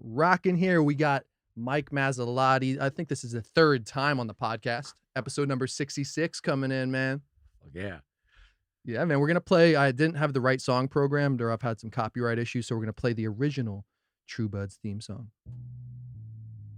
rocking here. We got Mike Masilotti. I think this is the third time on the podcast. Episode number 66 coming in, man. Yeah. Yeah, man. We're going to play. I didn't have the right song programmed, or I've had some copyright issues, so we're going to play the original True Buds theme song.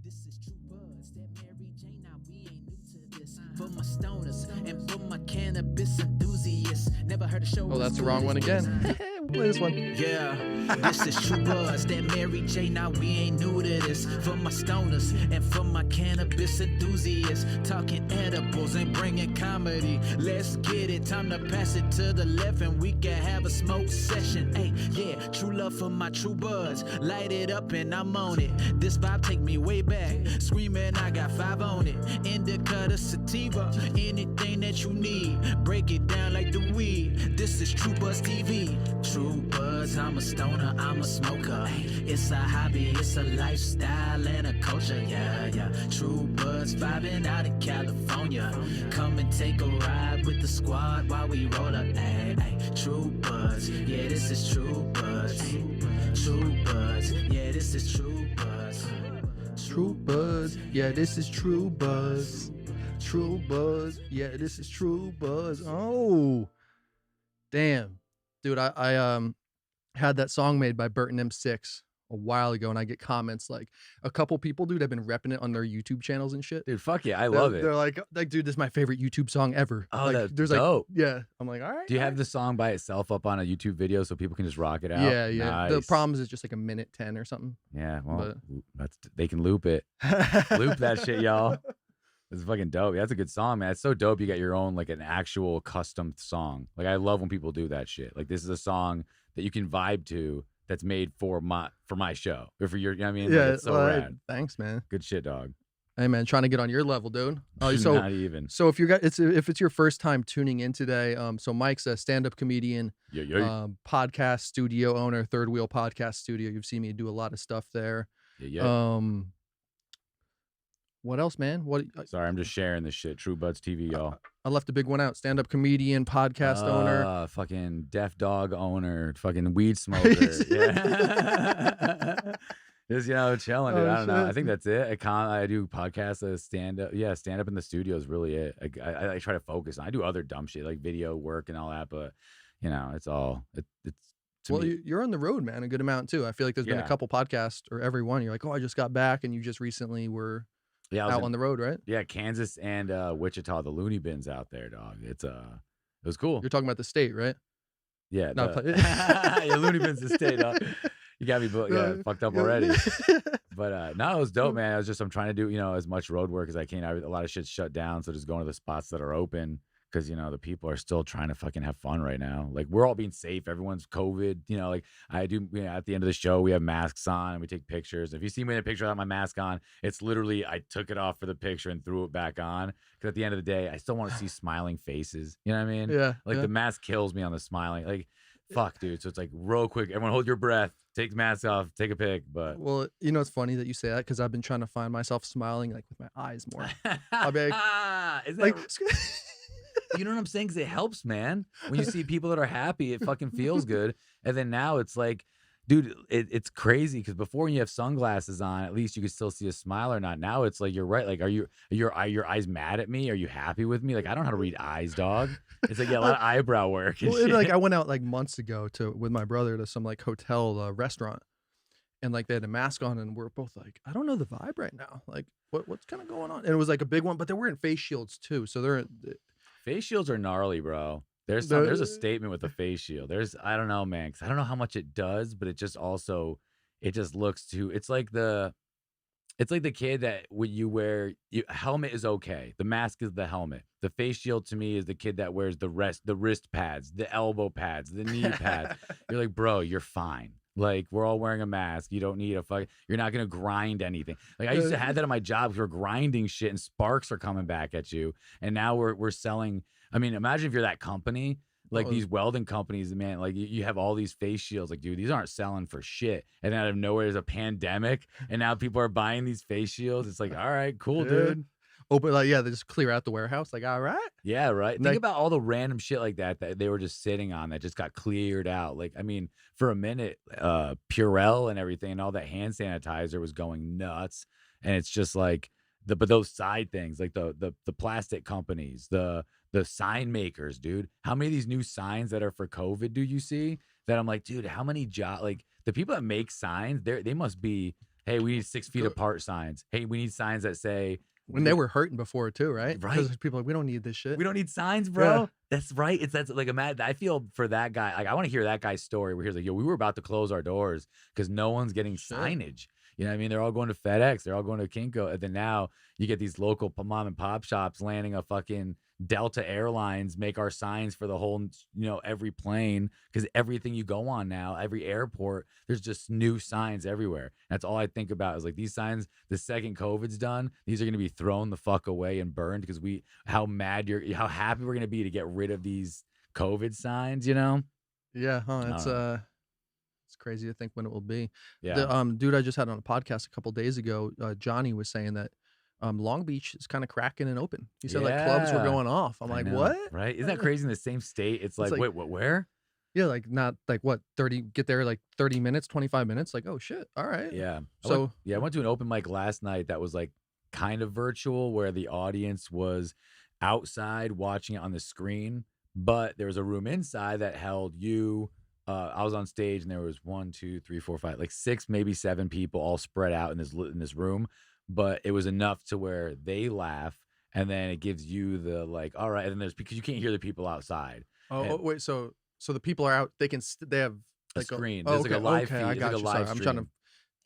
This is True Buds, that Mary Jane. Now we ain't new to this. For my stoners and for my cannabis enthusiasts. Never heard a show. Oh, that's the wrong one again. We'll play this one. Yeah, this is True Buds, that Mary Jane. Now we ain't new to this. For my stoners and for my cannabis enthusiasts. Talking edibles and bringing comedy. Let's get it. Time to pass it to the left and we can have a smoke session. Hey, yeah, true love for my True Buds. Light it up and I'm on it. This vibe take me way back. Screaming, I got 5 on it. Indica to sativa. Anything that you need. Break it down like the weed. This is True Buds TV. True Buds, I'm a stoner, I'm a smoker. It's a hobby, it's a lifestyle and a culture, yeah. True Buds vibing out in California. Come and take a ride with the squad while we roll up. True Buds, yeah, this is True Buds. True Buds, yeah, this is True Buds. True Buds, yeah, this is True Buds. True Buds, yeah, this is True Buds. Oh, damn. Dude, I had that song made by Burton M6 a while ago, and I get comments like a couple people, dude, have been repping it on their YouTube channels and shit. Dude, fuck yeah. I love it. They're like, dude, this is my favorite YouTube song ever. Oh, like, that's there's dope. Like, yeah. I'm like, all right. Do you have the song by itself up on a YouTube video so people can just rock it out? Yeah. Nice. The problem is it's just like a minute 10 or something. Yeah, well, they can loop it. Loop that shit, y'all. It's fucking dope. That's a good song, man. It's so dope you got your own, like, an actual custom song. Like, I love when people do that shit. Like, this is a song that you can vibe to that's made for my show. Or for your, you know what I mean? Yeah, like, it's so rad. Thanks, man. Good shit, dog. Hey, man, trying to get on your level, dude. Not even. So if it's your first time tuning in today, so Mike's a stand-up comedian, podcast studio owner, Third Wheel Podcast Studio. You've seen me do a lot of stuff there. What else, man? Sorry, I'm just sharing this shit. True Buds TV, y'all. I left a big one out. Stand-up comedian, podcast owner. Fucking deaf dog owner. Fucking weed smoker. Yeah. Just, chilling, dude. I don't know. I think that's it. I do podcasts, stand-up. Yeah, stand-up in the studio is really it. I try to focus. I do other dumb shit like video work and all that, but, it's all... Well, you're on the road, man, a good amount, too. I feel like there's been a couple podcasts, or every one. You're like, oh, I just got back, and you just recently were... out on the road, right? Yeah, Kansas and Wichita, the Looney Bins out there, dog. It was cool. You're talking about the state, right? Yeah. Yeah, Looney Bins, the state, dog. You got me fucked up already. But no, it was dope, man. I'm trying to do, as much road work as I can. A lot of shit's shut down, so just going to the spots that are open. Because, the people are still trying to fucking have fun right now. Like, we're all being safe. Everyone's COVID. Like, I do, at the end of the show, we have masks on and we take pictures. If you see me in a picture without my mask on, it's literally, I took it off for the picture and threw it back on. Because at the end of the day, I still want to see smiling faces. You know what I mean? Yeah. Like, the mask kills me on the smiling. Like, fuck, dude. So it's like, real quick, everyone hold your breath. Take the mask off, take a pic, but... Well, it's funny that you say that, because I've been trying to find myself smiling, like, with my eyes more. I'll be like... You know what I'm saying? Because it helps, man. When you see people that are happy, it fucking feels good. And then now it's like, dude, it's crazy. Because before, when you have sunglasses on, at least you could still see a smile or not. Now it's like, you're right. Like, are your eyes mad at me? Are you happy with me? Like, I don't know how to read eyes, dog. It's like, a lot of eyebrow work. Well, like, I went out like months ago with my brother to some like hotel restaurant, and like they had a mask on, and we're both like, I don't know the vibe right now. Like, what's kind of going on? And it was like a big one, but they're wearing face shields too, so face shields are gnarly, bro. There's a statement with the face shield. I don't know, man, because I don't know how much it does, but it just looks too. It's like the kid that when you wear helmet is okay. The mask is the helmet. The face shield to me is the kid that wears the wrist pads, the elbow pads, the knee pads. You're like, bro, you're fine. Like, we're all wearing a mask. You don't need you're not going to grind anything. Like, I used to have that at my job. We're grinding shit and sparks are coming back at you. And now we're selling. I mean, imagine if you're that company, like these welding companies, man, like you have all these face shields. Like, dude, these aren't selling for shit. And then out of nowhere, there's a pandemic. And now people are buying these face shields. It's like, all right, cool, dude. open, like, yeah, they just clear out the warehouse. Like, all right. Yeah, right. And Think they, about all the random shit like that that they were just sitting on that just got cleared out. Like, I mean, for a minute, Purell and everything and all that hand sanitizer was going nuts. And it's just like but those side things, like the plastic companies, the sign makers, dude. How many of these new signs that are for COVID do you see? That I'm like, dude, how many like the people that make signs, they must be, hey, we need 6 feet the- apart signs. Hey, we need signs that say when they were hurting before too, right? Right. Because people are like, we don't need this shit. we don't need signs, Yeah. bro. That's right. That's like I feel for that guy. Like I want to hear that guy's story where he's like, yo, we were about to close our doors because no one's getting Shit. signage. You know what I mean? They're all going to FedEx. They're all going to Kinko. And then now you get these local mom and pop shops landing a fucking Delta Airlines make our signs for the whole, every plane, because everything you go on now, every airport, there's just new signs everywhere. That's all I think about is like these signs. The second COVID's done, these are going to be thrown the fuck away and burned because how happy we're going to be to get rid of these COVID signs, Yeah, huh? I It's don't know. it's crazy to think when it will be. Yeah. The dude I just had on a podcast a couple days ago, Johnny was saying that Long Beach is kind of cracking and open. He said like clubs were Yeah. going off. I'm I like, know, what? right? Isn't that crazy? In the same state, it's like, like- wait, what? Where? Yeah, like not like what 30 get there like 30 minutes, 25 minutes. Like, oh shit, all right. Yeah. So I went to an open mic last night that was like kind of virtual, where the audience was outside watching it on the screen, but there was a room inside that held you. I was on stage and there was 1, 2, 3, 4, 5, like 6, maybe 7 people all spread out in this room, but it was enough to where they laugh, and then it gives you the like, all right, and then there's because you can't hear the people outside. oh wait, so the people are out. They can they have A like screen. Oh, There's like a live feed. I There's got like a you. live Sorry, I'm trying to stream.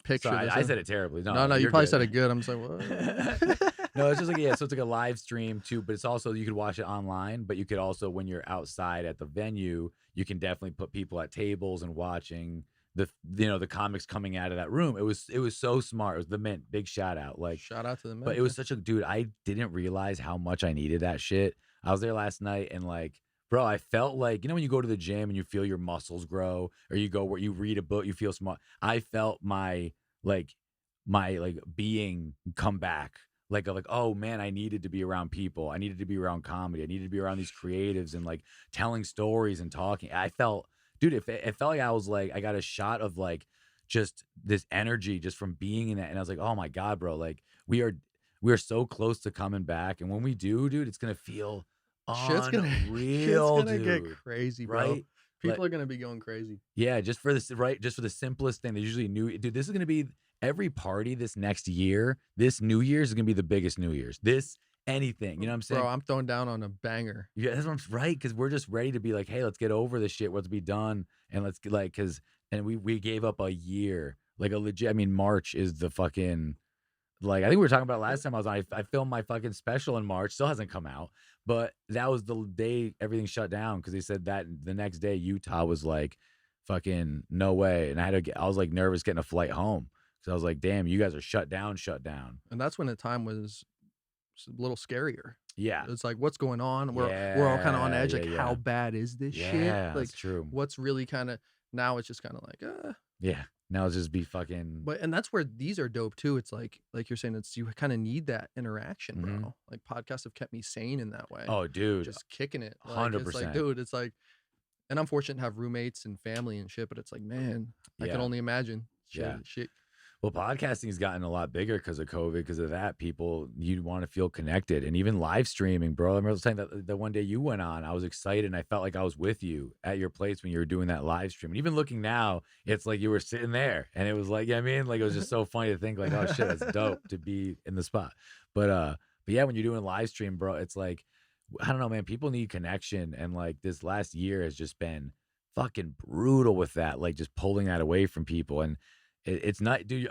picture Sorry, this. I said it terribly. No, you you're probably good. said it good. I'm just like, what? No, it's just like, yeah, so it's like a live stream too, but it's also, you could watch it online, but you could also, when you're outside at the venue, you can definitely put people at tables and watching the comics coming out of that room. It was so smart. It was the Mint. Big shout out. Like, Shout out to the men. but it was such a dude. I didn't realize how much I needed that shit. I was there last night and like, bro, I felt like, when you go to the gym and you feel your muscles grow, or you go where you read a book, you feel smart. I felt my being come back. Like, oh man, I needed to be around people. I needed to be around comedy. I needed to be around these creatives and like telling stories and talking. I felt, dude, it felt like I was like, I got a shot of like just this energy just from being in that. And I was like, oh my God, bro, like we are so close to coming back. And when we do, dude, it's going to feel shit's gonna unreal, it's gonna dude. get crazy, bro. Right? People are gonna be going crazy. Yeah, just for the simplest thing. They usually knew, dude, this is gonna be every party this next year. This New Year's is gonna be the biggest New Year's. Anything, you know what I'm saying? Bro, I'm throwing down on a banger. Yeah, that's what I'm right, because we're just ready to be like, hey, let's get over this shit. Let's be done, and let's get like, and we gave up a year, like a legit. I mean, March is the fucking. Like, I think we were talking about last time I was on. I filmed my fucking special in March. Still hasn't come out, but that was the day everything shut down, because they said that the next day Utah was like, fucking no way, and I was like nervous getting a flight home, because I was like, damn, you guys are shut down. And that's when the time was a little scarier. Yeah, It's like, what's going on? We're all kind of on edge. Like, yeah. how bad is this shit? Yeah, Like, that's true. what's really kind of now? It's just kind of like, Yeah, now it's just be fucking. But and that's where these are dope too. It's like you're saying, it's you kind of need that interaction, bro. Mhm. Like podcasts have kept me sane in that way. Oh, dude, just kicking it. Like, 100%. It's like, dude, it's like, and I'm fortunate to have roommates and family and shit. But it's like, man, I can Yeah. only imagine. Yeah. Shit. Well, podcasting's gotten a lot bigger because of COVID. Because of that, you want to feel connected, and even live streaming, bro. I remember saying that the one day you went on, I was excited, and I felt like I was with you at your place when you were doing that live stream. And even looking now, it's like you were sitting there, and it was like, I mean, like it was just so funny to think, like, oh shit, that's dope to be in the spot. But yeah, when you're doing live stream, bro, it's like, I don't know, man. People need connection, and like this last year has just been fucking brutal with that, like just pulling that away from people. And it's not, dude.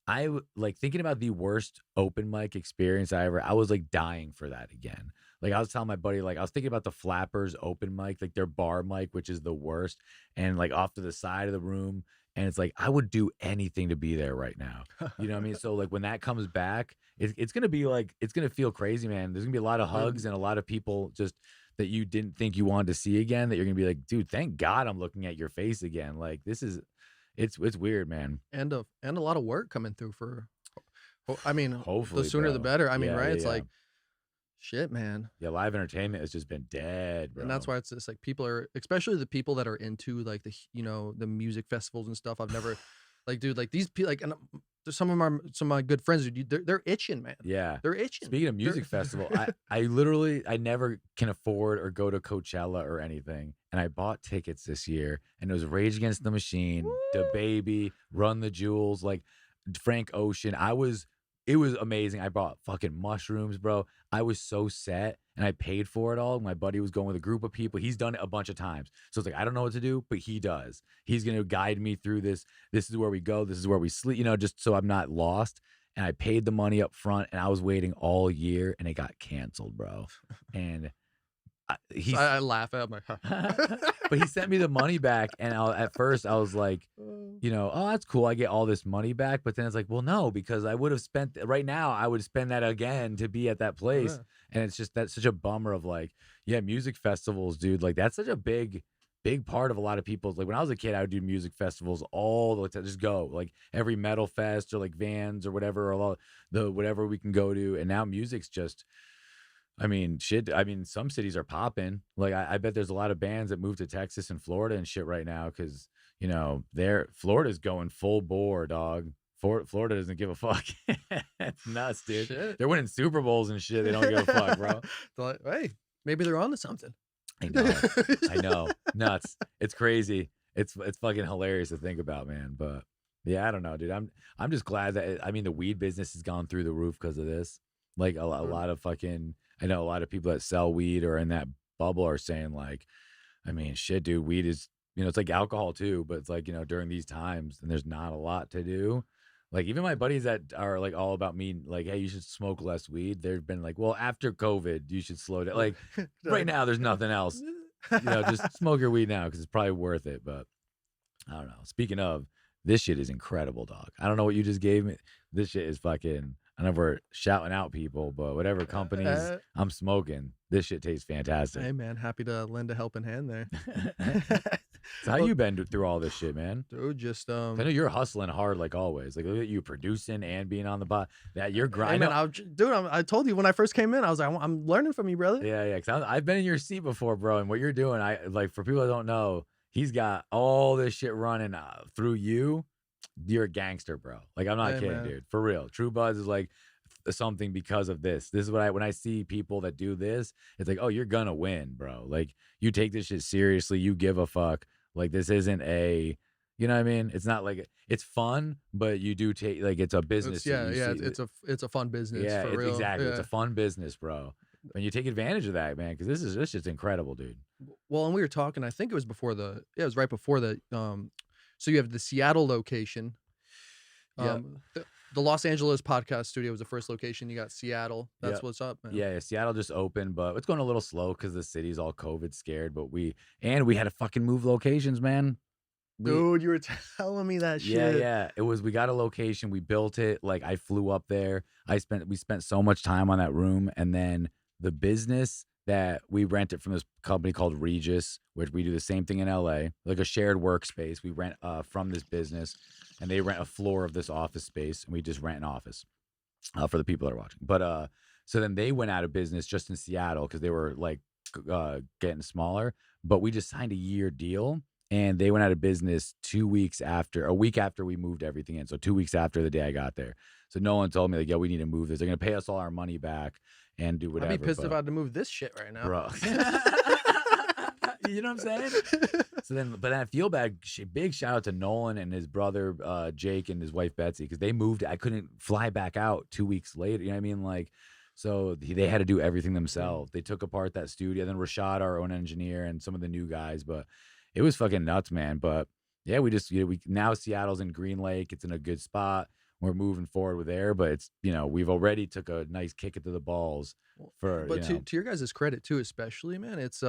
I like thinking about the worst open mic experience I was like dying for that again. Like I was telling my buddy, like I was thinking about the Flappers open mic, like their bar mic, which is the worst, and like off to the side of the room. And it's like, I would do anything to be there right now. You know what I mean? So like when that comes back, it's going to be like, it's going to feel crazy, man. There's gonna be a lot of hugs and a lot of people just that you didn't think you wanted to see again, that you're gonna be like, dude, thank God I'm looking at your face again. Like this is, it's weird, man. And a lot of work coming through for. I mean, Hopefully, the sooner the bro. better. I mean, Yeah, right? yeah, It's yeah. like Shit, man. Yeah, live entertainment has just been dead, bro. And that's why it's just like people are, especially the people that are into like the music festivals and stuff. I've never, like, dude, like these people, like, and there's some of my good friends, dude, they're itching, man. Yeah. They're itching. Speaking of music festival, I literally, I never can afford or go to Coachella or anything. And I bought tickets this year, and it was Rage Against the Machine, Da Baby, Run the Jewels, like Frank Ocean. It was amazing. I bought fucking mushrooms, bro. I was so set, and I paid for it all. My buddy was going with a group of people. He's done it a bunch of times. So it's like, I don't know what to do, but he does. He's going to guide me through this. This is where we go. This is where we sleep, just so I'm not lost. And I paid the money up front, and I was waiting all year, and it got canceled, bro. And I laugh at my. but he sent me the money back, and at first I was like, oh, that's cool. I get all this money back. But then it's like, well, no, because I would have spent right now. I would spend that again to be at that place. Yeah. And it's just, that's such a bummer of like, yeah, music festivals, dude. Like that's such a big part of a lot of people's, like when I was a kid, I would do music festivals all the time, just go like every metal fest or like Vans or whatever, or whatever we can go to. And now music's just, I mean, shit. I mean, some cities are popping. Like, I bet there's a lot of bands that move to Texas and Florida and shit right now because, Florida's going full bore, dog. Florida doesn't give a fuck. It's nuts, dude. Shit. They're winning Super Bowls and shit. They don't give a fuck, bro. They're like, hey, maybe they're onto something. I know. Nuts. It's crazy. It's fucking hilarious to think about, man. But yeah, I don't know, dude. I'm just glad that, the weed business has gone through the roof because of this. Like a lot of fucking, I know a lot of people that sell weed or in that bubble are saying like, I mean, shit, dude, weed is, it's like alcohol too, but it's like, during these times and there's not a lot to do. Like even my buddies that are like all about me, like, hey, you should smoke less weed. They've been like, well, after COVID, you should slow down. Like right now, there's nothing else. Just smoke your weed now because it's probably worth it. But I don't know. Speaking of, this shit is incredible, dog. I don't know what you just gave me. This shit is fucking, I know we're shouting out people, but whatever companies I'm smoking, this shit tastes fantastic. Hey, man, happy to lend a helping hand there. So how you been through all this shit, man? Dude, just I know you're hustling hard like always. Like look at you producing and being on the bot. That you're grinding. Hey, man, I told you when I first came in, I was like, I'm learning from you, brother. Yeah. Cause I've been in your seat before, bro. And what you're doing, I like for people that don't know, he's got all this shit running through you. You're a gangster, bro. Like I'm not kidding, man. Dude. For real. True Buzz is like something because of this. This is what when I see people that do this, it's like, oh, you're gonna win, bro. Like you take this shit seriously. You give a fuck. Like this isn't a, you know what I mean? It's not like it's fun, but you do take like it's a business. It's a fun business. Yeah, for real. Exactly. Yeah. It's a fun business, bro. And you take advantage of that, man, because this shit's incredible, dude. Well, and we were talking. I think it was it was right before the. So you have the Seattle location. The Los Angeles podcast studio was the first location. You got Seattle. That's what's up, man. Yeah, Seattle just opened, but it's going a little slow because the city's all COVID scared. But we had to fucking move locations, man. Dude, you were telling me that shit. Yeah. We got a location. We built it. Like I flew up there. We spent so much time on that room, and then the business that we rented from this company called Regis, which we do the same thing in LA, like a shared workspace. We rent from this business, and they rent a floor of this office space, and we just rent an office for the people that are watching. But so then they went out of business just in Seattle because they were like getting smaller. But we just signed a year deal, and they went out of business a week after we moved everything in. So 2 weeks after the day I got there. So no one told me like, yeah, we need to move this. They're gonna pay us all our money back and do whatever. I'd be pissed if I had to move this shit right now, bro. You know what I'm saying? But then I feel bad. Big shout out to Nolan and his brother Jake and his wife Betsy because they moved. I couldn't fly back out 2 weeks later. You know what I mean? Like, so they had to do everything themselves. They took apart that studio. Then Rashad, our own engineer, and some of the new guys. But it was fucking nuts, man. But yeah, we just now Seattle's in Green Lake. It's in a good spot. We're moving forward with there, but it's we've already took a nice kick into the balls for. But to your guys' credit too, especially, man, it's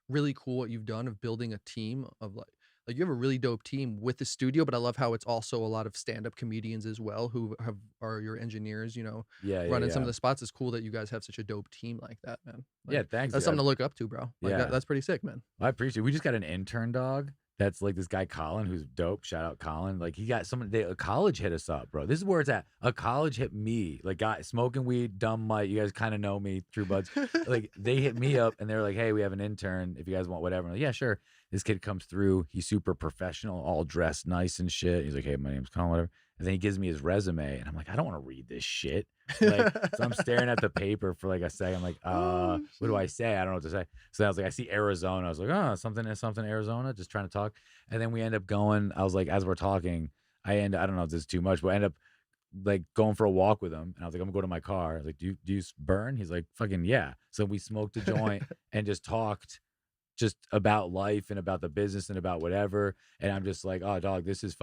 really cool what you've done of building a team of like you have a really dope team with the studio, but I love how it's also a lot of stand-up comedians as well who are your engineers, running some of the spots. It's cool that you guys have such a dope team like that, man. Like, yeah, thanks. That's something to look up to, bro. Like, that's pretty sick, man. I appreciate it. We just got an intern dog That's like this guy Colin, who's dope. Shout out Colin. Like he got someone. A college hit us up, bro. This is where it's at. A college hit me. Like, guy smoking weed, dumb Mike. You guys kind of know me, True Buds. Like they hit me up and they're like, "Hey, we have an intern. If you guys want whatever." I'm like, "Yeah, sure." This kid comes through. He's super professional, all dressed nice and shit. He's like, "Hey, my name's Colin, whatever." And then he gives me his resume, and I'm like, "I don't want to read this shit." Like, so I'm staring at the paper for like a second. I'm like, Oh, what do I say? I don't know what to say. So I was like, I see Arizona. I was like, oh, something Arizona, just trying to talk. And then we end up going, I was like, as we're talking, I don't know if this is too much, but I end up like going for a walk with him. And I was like, I'm gonna go to my car. I was like, do you burn? He's like, fucking yeah. So we smoked a joint and just talked just about life and about the business and about whatever. And I'm just like, oh dog, this is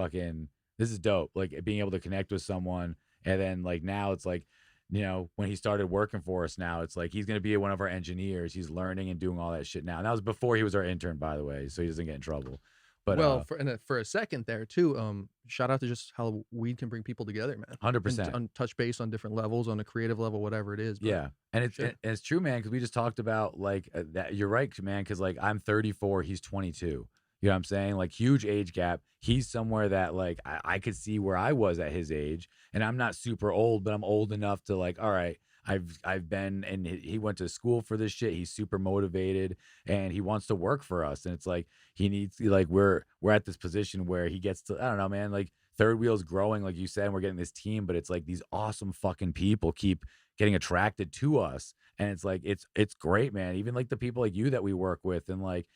dope. Like being able to connect with someone. And then like now it's like, you know, when he started working for us now, it's like he's going to be one of our engineers. He's learning and doing all that shit now. And that was before he was our intern, by the way, so he doesn't get in trouble. But well, for a second there too, shout out to just how weed can bring people together, man. 100%. And touch base on different levels, on a creative level, whatever it is. But yeah, and it's sure. and it's true, man. Because we just talked about like that. You're right, man. Because like I'm 34, he's 22. You know what I'm saying? Like huge age gap. He's somewhere that like I could see where I was at his age, and I'm not super old, but I'm old enough to like, all right, I've been, and he went to school for this shit. He's super motivated and he wants to work for us. And it's like he needs, like we're at this position where he gets to, I don't know, man, like Third Wheel's growing, like you said, and we're getting this team, but it's like these awesome fucking people keep getting attracted to us. And it's like it's great, man. Even like the people like you that we work with, and like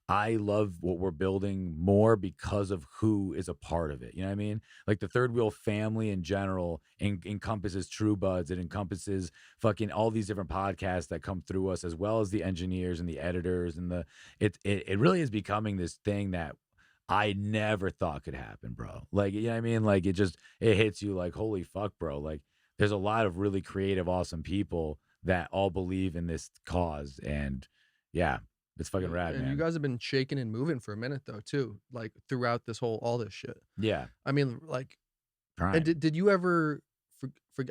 I love what we're building more because of who is a part of it. You know what I mean? Like the Third Wheel family in general encompasses True Buds. It encompasses fucking all these different podcasts that come through us, as well as the engineers and the editors. And it really is becoming this thing that I never thought could happen, bro. Like, you know what I mean? Like it hits you like, holy fuck, bro. Like there's a lot of really creative, awesome people that all believe in this cause. And yeah. It's fucking rad, and man. you guys have been shaking and moving for a minute though too, like throughout all this shit. Yeah. I mean, like, Prime. and did you ever?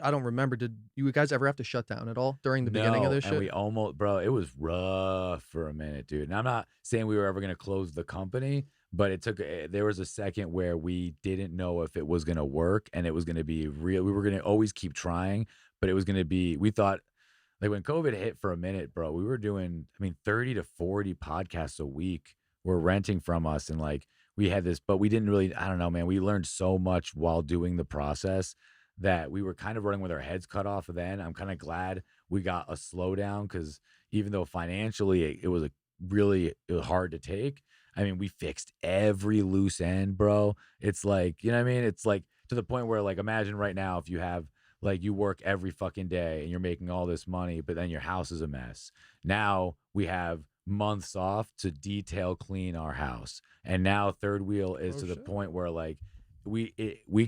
I don't remember. Did you guys ever have to shut down at all during the beginning of this shit? And we almost, bro. It was rough for a minute, dude. And I'm not saying we were ever gonna close the company, but there was a second where we didn't know if it was gonna work, and it was gonna be real. We were gonna always keep trying, but it was gonna be. We thought. Like when COVID hit for a minute, bro, we were doing, 30 to 40 podcasts a week were renting from us. And like we had this, but we didn't really, I don't know, man. We learned so much while doing the process that we were kind of running with our heads cut off then. I'm kind of glad we got a slowdown, because even though financially it was hard to take, we fixed every loose end, bro. It's like, you know what I mean? It's like to the point where like, imagine right now if you have, like you work every fucking day and you're making all this money, but then your house is a mess. Now we have months off to detail clean our house. And now Third Wheel is to the point where like we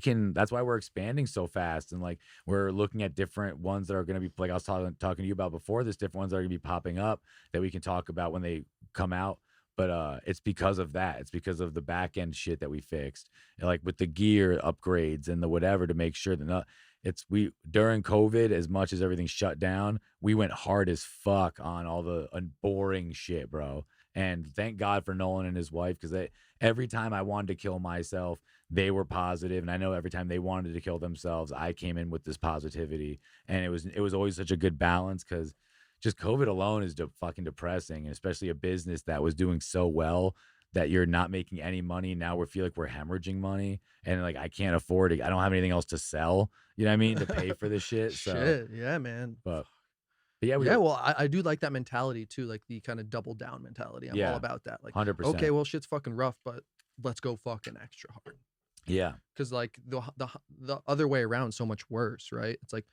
can, that's why we're expanding so fast. And like, we're looking at different ones that are going to be, like I was talking to you about before, there's different ones that are going to be popping up that we can talk about when they come out. But it's because of that. It's because of the back end shit that we fixed, and like with the gear upgrades and the whatever, to make sure that during COVID, as much as everything shut down, we went hard as fuck on all the boring shit, bro. And thank God for Nolan and his wife, because every time I wanted to kill myself, they were positive, and I know every time they wanted to kill themselves, I came in with this positivity, and it was always such a good balance, because just COVID alone is fucking depressing, and especially a business that was doing so well that you're not making any money. Now we feel like we're hemorrhaging money, and like I can't afford it. I don't have anything else to sell, you know what I mean, to pay for this shit. So yeah, man. But yeah, well, I do like that mentality too, like the kind of double down mentality. I'm all about that. Like 100%. Okay, well, shit's fucking rough, but let's go fucking extra hard. Yeah. Because like the other way around is so much worse, right? It's like,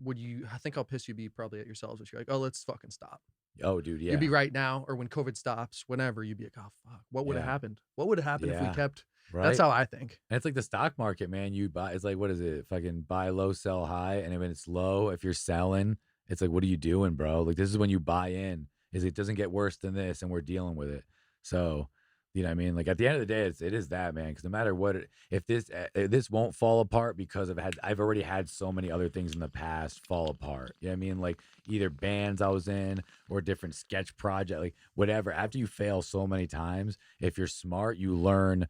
I think how pissed you'd be probably at yourselves if you're like, oh, let's fucking stop. Oh, dude, yeah. You'd be right now, or when COVID stops, whenever, you'd be like, oh, fuck, what would have happened? What would have happened if we kept, right? That's how I think. And it's like the stock market, man. You buy, it's like, what is it? Fucking buy low, sell high. And when it's low, if you're selling, it's like, what are you doing, bro? Like, this is when you buy in, is it doesn't get worse than this, and we're dealing with it. So, You know what I mean? Like at the end of the day, it is that, man. Because no matter what, if this won't fall apart because I've already had so many other things in the past fall apart. You know what I mean? Like either bands I was in or different sketch project, like whatever. After you fail so many times, if you're smart, you learn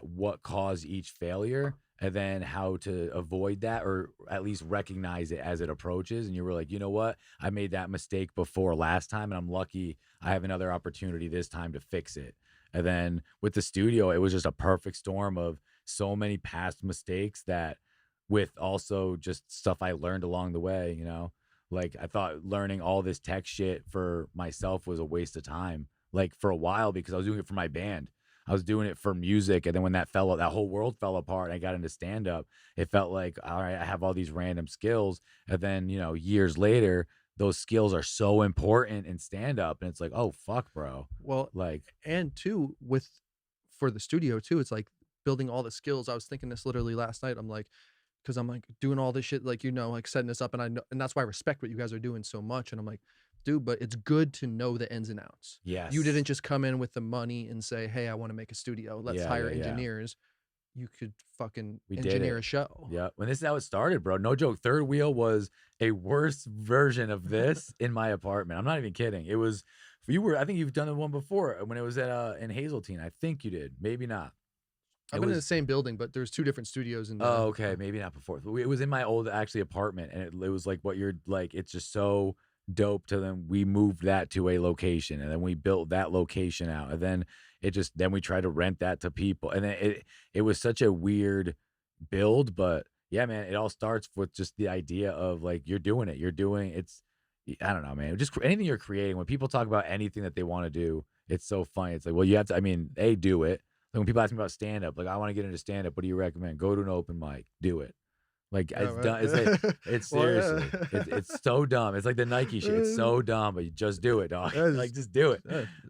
what caused each failure and then how to avoid that or at least recognize it as it approaches. And you were like, you know what? I made that mistake before last time, and I'm lucky I have another opportunity this time to fix it. And then with the studio, it was just a perfect storm of so many past mistakes that with also just stuff I learned along the way, you know? Like I thought learning all this tech shit for myself was a waste of time. Like for a while because I was doing it for my band. I was doing it for music. And then when that whole world fell apart, and I got into stand up, it felt like, all right, I have all these random skills. And then, years later, those skills are so important in stand up. And it's like, oh, fuck, bro. Well, Like, and too, for the studio too, it's like building all the skills. I was thinking this literally last night. I'm like, because I'm like doing all this shit, like, like setting this up, and I know, and that's why I respect what you guys are doing so much. And I'm like, dude, but it's good to know the ins and outs. yes. You didn't just come in with the money and say, hey, I want to make a studio. Let's hire Yeah. engineers. You could fucking We did engineer it. a show. Yeah. When this is how it started, bro. No joke. Third Wheel was a worse version of this in my apartment. I'm not even kidding. It was, I think you've done the one before when it was in Hazeltine. I think you did. Maybe not. I've been in the same building, but there's 2 different studios in there. Oh, okay. Maybe not before. It was in my old actually apartment, and it was like what you're like. It's just so dope to them. We moved that to a location, and then we built that location out, and then then we tried to rent that to people, and then it was such a weird build. But yeah, man, it all starts with just the idea of like you're doing it. I don't know, man. Just anything you're creating. When people talk about anything that they want to do, it's so funny. It's like, well, you have to. I mean, do it. Like when people ask me about stand up, like I want to get into stand up. What do you recommend? Go to an open mic. Do it. Like Yeah, it's right. done. It's like it's seriously. It's so dumb. It's like the Nike shit. It's so dumb, but you just do it, dog. Like just do it.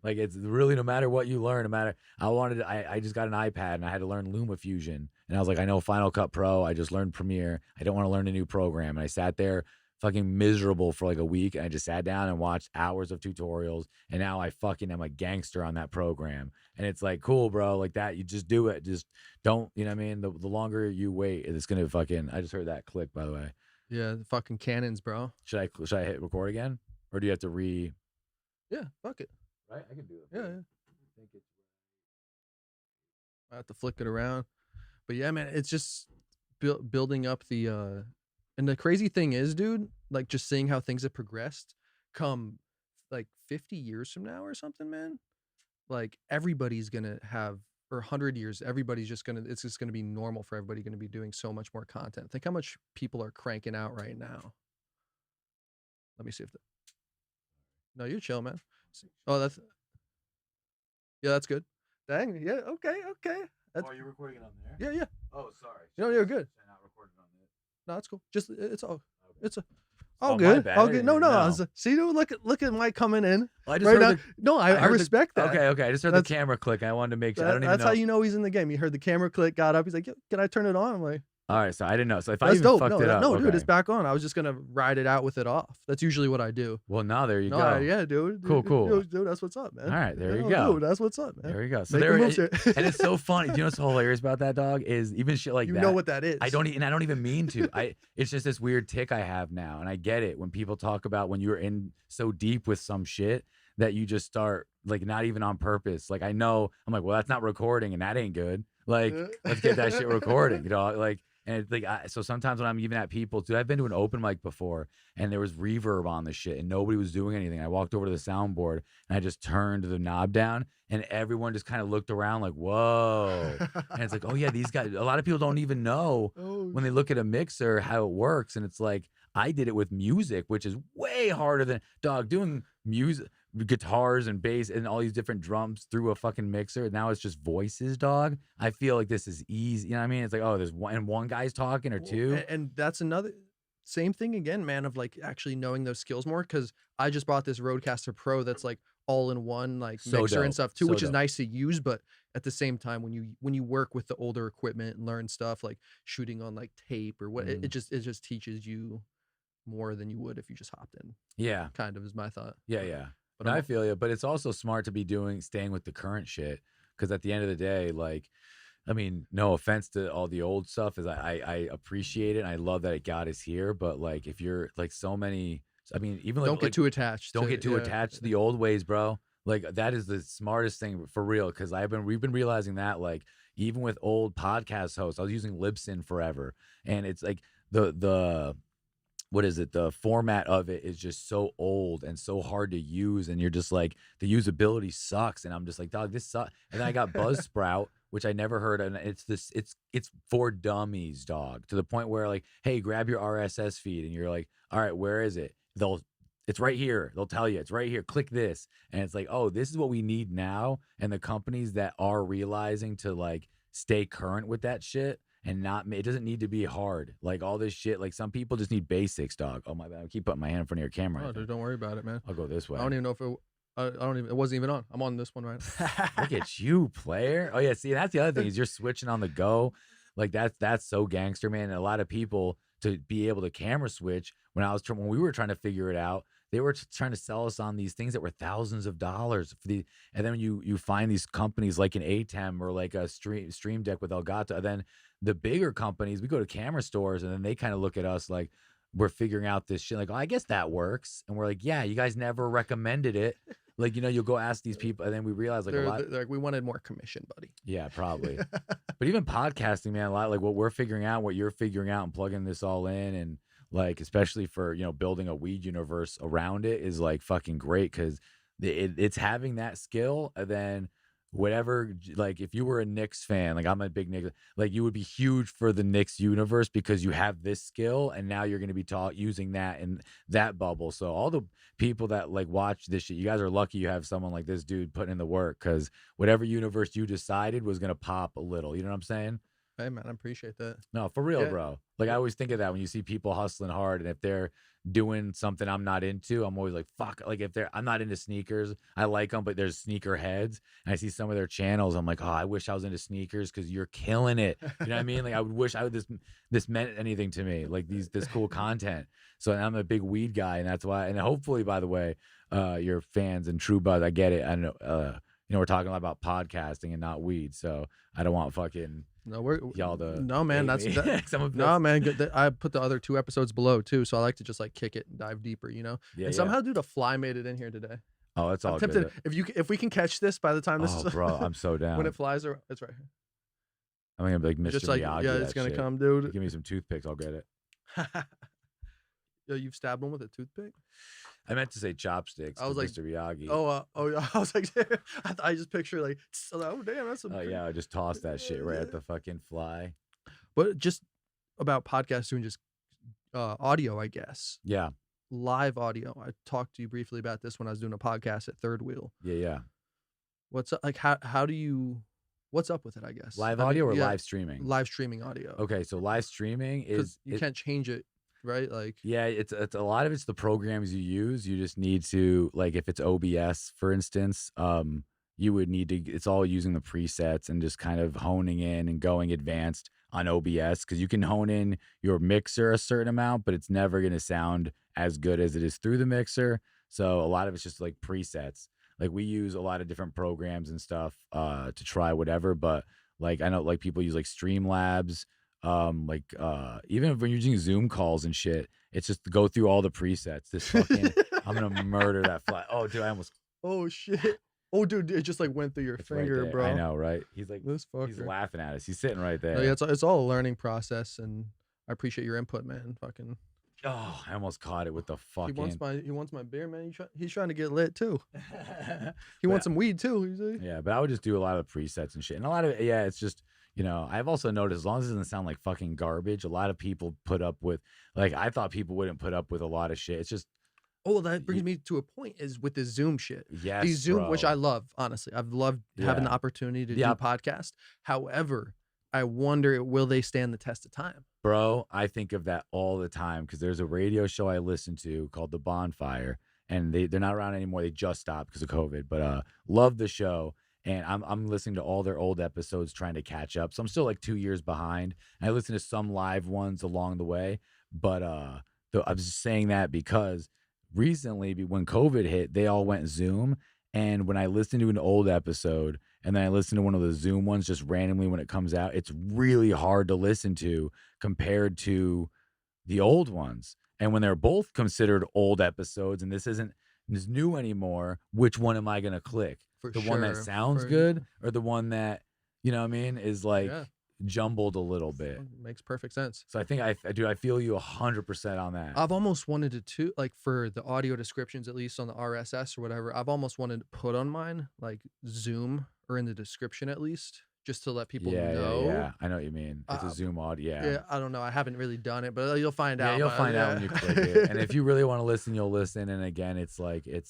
Like it's really no matter what you learn, no matter. I just got an iPad and I had to learn LumaFusion, and I was like, I know Final Cut Pro. I just learned Premiere. I don't want to learn a new program, and I sat there fucking miserable for like a week, and I just sat down and watched hours of tutorials, and now I fucking am a gangster on that program. And it's like, cool, bro, like that, you just do it. Just don't, you know what I mean? The longer you wait, it's gonna fucking, I just heard that click, by the way. Yeah, the fucking cannons, bro. Should I hit record again? Or do you have to Yeah, fuck it. Right? I can do it. Yeah. I think it's I have to flick it around. But yeah, man, it's just building up the and the crazy thing is, dude, like just seeing how things have progressed come like 50 years from now or something, man. Like everybody's gonna have, or 100 years, everybody's just gonna, it's just gonna be normal for everybody, gonna be doing so much more content. Think how much people are cranking out right now. Let me see if no, you're chill, man. Oh, that's good. Dang, yeah, okay. are you recording it on there? Yeah. Oh, sorry. No, you're good. Should I not record it on this? No, it's cool. Just it's all it's a Oh, all my good. bad. All I good. didn't No, even no. know. See, dude, look at Mike coming in Well, I just right heard now. No, I heard respect that. Okay. I just heard the That's- camera click. I wanted to make sure. I don't even That's know. how you know he's in the game. You heard the camera click, got up. He's like, can I turn it on? I'm like, All right, so I didn't know. So if I that's even dope. fucked No, it up, no, dude, okay. it's back on. I was just gonna ride it out with it off. That's usually what I do. Well, now there you No, go. yeah, dude. Cool. Dude, that's what's up, man. All right, there you No, go. Dude, that's what's up, man. There you go. So Make there, the moves here. and it's so funny. Do you know what's hilarious about that, dog? Is even shit like You that. know what that is. I don't even mean to. It's just this weird tick I have now, and I get it when people talk about when you're in so deep with some shit that you just start like not even on purpose. Like I know I'm like, well, that's not recording, and that ain't good. Like let's get that shit recording, you know? Like. And it's like, so sometimes when I'm even at people, dude, I've been to an open mic before and there was reverb on the shit and nobody was doing anything. I walked over to the soundboard and I just turned the knob down and everyone just kind of looked around like, whoa. And it's like, oh yeah, these guys, a lot of people don't even know when they look at a mixer how it works. And it's like, I did it with music, which is way harder than, dog, doing music, guitars and bass and all these different drums through a fucking mixer. Now it's just voices, dog. I feel like this is easy. You know what I mean? It's like, oh, there's one guy's talking or two. And that's another same thing again, man, of like actually knowing those skills more. Cause I just bought this Rodecaster Pro that's like all in one, like So mixer and dope. stuff too, So which is dope. nice to use. But at the same time, when you work with the older equipment and learn stuff like shooting on like tape or what, it just teaches you more than you would if you just hopped in. Yeah. Kind of is my thought. Yeah. But No, I feel you, but it's also smart to be staying with the current shit. Because at the end of the day, like, I mean, no offense to all the old stuff, is I appreciate it. And I love that it got us here. But like, if you're like so many, I mean, even Don't get too attached. don't get too attached to the old ways, bro. Like that is the smartest thing for real. Because we've been realizing that, like, even with old podcast hosts, I was using Libsyn forever, and it's like the what is it? The format of it is just so old and so hard to use, and you're just like, the usability sucks, and I'm just like, dog, this sucks. And then I got Buzzsprout, which I never heard, and it's for dummies, dog. To the point where like, hey, grab your RSS feed, and you're like, all right, where is it? It's right here. They'll tell you it's right here. Click this, and it's like, oh, this is what we need now. And the companies that are realizing to like stay current with that shit. And it doesn't need to be hard. Like all this shit, like some people just need basics, dog. Oh my bad, I keep putting my hand in front of your camera. Oh, dude, don't worry about it, man. I'll go this way. I don't even know if it wasn't even on. I'm on this one right now. Look at you, player. Oh yeah, see, that's the other thing is you're switching on the go. Like that's so gangster, man. And a lot of people, to be able to camera switch, when we were trying to figure it out, they were trying to sell us on these things that were thousands of dollars and then you find these companies like an ATEM or like a Stream Deck with Elgato, and then the bigger companies, we go to camera stores and then they kind of look at us like we're figuring out this shit. Like, oh, I guess that works. And we're like, yeah, you guys never recommended it. Like, you'll go ask these people, and then we realize like they're like, we wanted more commission, buddy. Yeah, probably. But even podcasting, man, a lot like what we're figuring out, what you're figuring out, and plugging this all in, and like especially for building a weed universe around it is like fucking great, because it's having that skill, and then whatever, like if you were a Knicks fan, like I'm a big Knicks, like you would be huge for the Knicks universe because you have this skill, and now you're going to be using that in that bubble. So all the people that like watch this shit, you guys are lucky you have someone like this dude putting in the work, because whatever universe you decided was going to pop a little. You know what I'm saying? Hey man, I appreciate that. No, for real, bro. Like I always think of that when you see people hustling hard, and if they're doing something I'm not into, I'm always like, fuck. Like I'm not into sneakers. I like them, but there's sneaker heads, and I see some of their channels. I'm like, oh, I wish I was into sneakers because you're killing it. You know what I mean? Like I would wish this meant anything to me. Like this cool content. So I'm a big weed guy, and that's why. And hopefully, by the way, your fans and True Buzz, I get it. I know. We're talking a lot about podcasting and not weed, so I don't want fucking. Y'all no man, no man. Good. I put the other 2 episodes below too, so I like to just like kick it and dive deeper, and somehow, dude, a fly made it in here today. Oh, it's all good. If we can catch this by the time this is, bro, I'm so down. When it flies, it's right here. I'm gonna be like Mr. Just like, Miyagi. yeah, it's gonna come, dude. Give me some toothpicks, I'll get it. Yo, you've stabbed one with a toothpick? I meant to say chopsticks. I was like, Mr. Miyagi. I was like, I just picture like, oh damn, that's a. Oh yeah, I just tossed that shit right at the fucking fly. But just about podcasts doing just audio, I guess. Yeah. Live audio. I talked to you briefly about this when I was doing a podcast at Third Wheel. Yeah. What's up? Like, how do you? What's up with it? I guess live audio or live streaming. Live streaming audio. Okay, so live streaming is you can't change it. Right, like yeah, it's a lot of it's the programs you use. You just need to, like, if it's OBS, for instance, you would need to. It's all using the presets and just kind of honing in and going advanced on OBS, because you can hone in your mixer a certain amount, but it's never going to sound as good as it is through the mixer. So a lot of it's just like presets. Like we use a lot of different programs and stuff to try whatever, but like I know like people use like Streamlabs. Even when you're using Zoom calls and shit, it's just to go through all the presets. This fucking I'm gonna murder that fly. Oh dude, I almost. Oh shit. Oh dude, it just like went through your finger, right, bro. I know, right? He's like this fucker. He's laughing at us. He's sitting right there. No, yeah, it's all a learning process, and I appreciate your input, man. Fucking. Oh, I almost caught it with the fucking. He wants my beer, man. He's trying to get lit too. He wants some weed too. Yeah, but I would just do a lot of presets and shit, and a lot of it's just. I've also noticed, as long as it doesn't sound like fucking garbage, a lot of people put up with, like, I thought people wouldn't put up with a lot of shit. It's just. Oh, well, that brings me to a point is with the Zoom shit. Yes, these Zoom, bro. Which I love, honestly. I've loved having the opportunity to do podcast. However, I wonder, will they stand the test of time? Bro, I think of that all the time, because there's a radio show I listen to called The Bonfire, and they're not around anymore. They just stopped because of COVID, but love the show. And I'm listening to all their old episodes trying to catch up. So I'm still like 2 years behind. And I listen to some live ones along the way. But I was just saying that because recently when COVID hit, they all went Zoom. And when I listen to an old episode and then I listen to one of the Zoom ones just randomly when it comes out, it's really hard to listen to compared to the old ones. And when they're both considered old episodes and this isn't is new anymore, which one am I gonna click? For The one that sure. sounds good or the one that, you know what I mean, is like Yeah. jumbled a little bit. Makes perfect sense. So I think I feel you 100% on that. I've almost wanted to too, like for the audio descriptions, at least on the RSS or whatever, I've almost wanted to put on mine, like Zoom or in the description at least, just to let people know. Yeah. I know what you mean. It's a Zoom audio. Yeah, I don't know. I haven't really done it, but you'll find out. Yeah, you'll but, find out when yeah. you click it. And if you really want to listen, you'll listen. And again, it's like I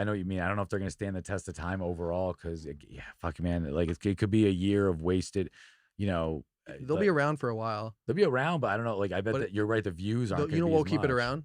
know what you mean. I don't know if they're gonna stand the test of time overall, because yeah, fuck man, like it could be a year of wasted, you know. They'll be around for a while. They'll be around, but I don't know. Like I bet But that you're right. The views aren't. You know gonna what will be as keep it much. around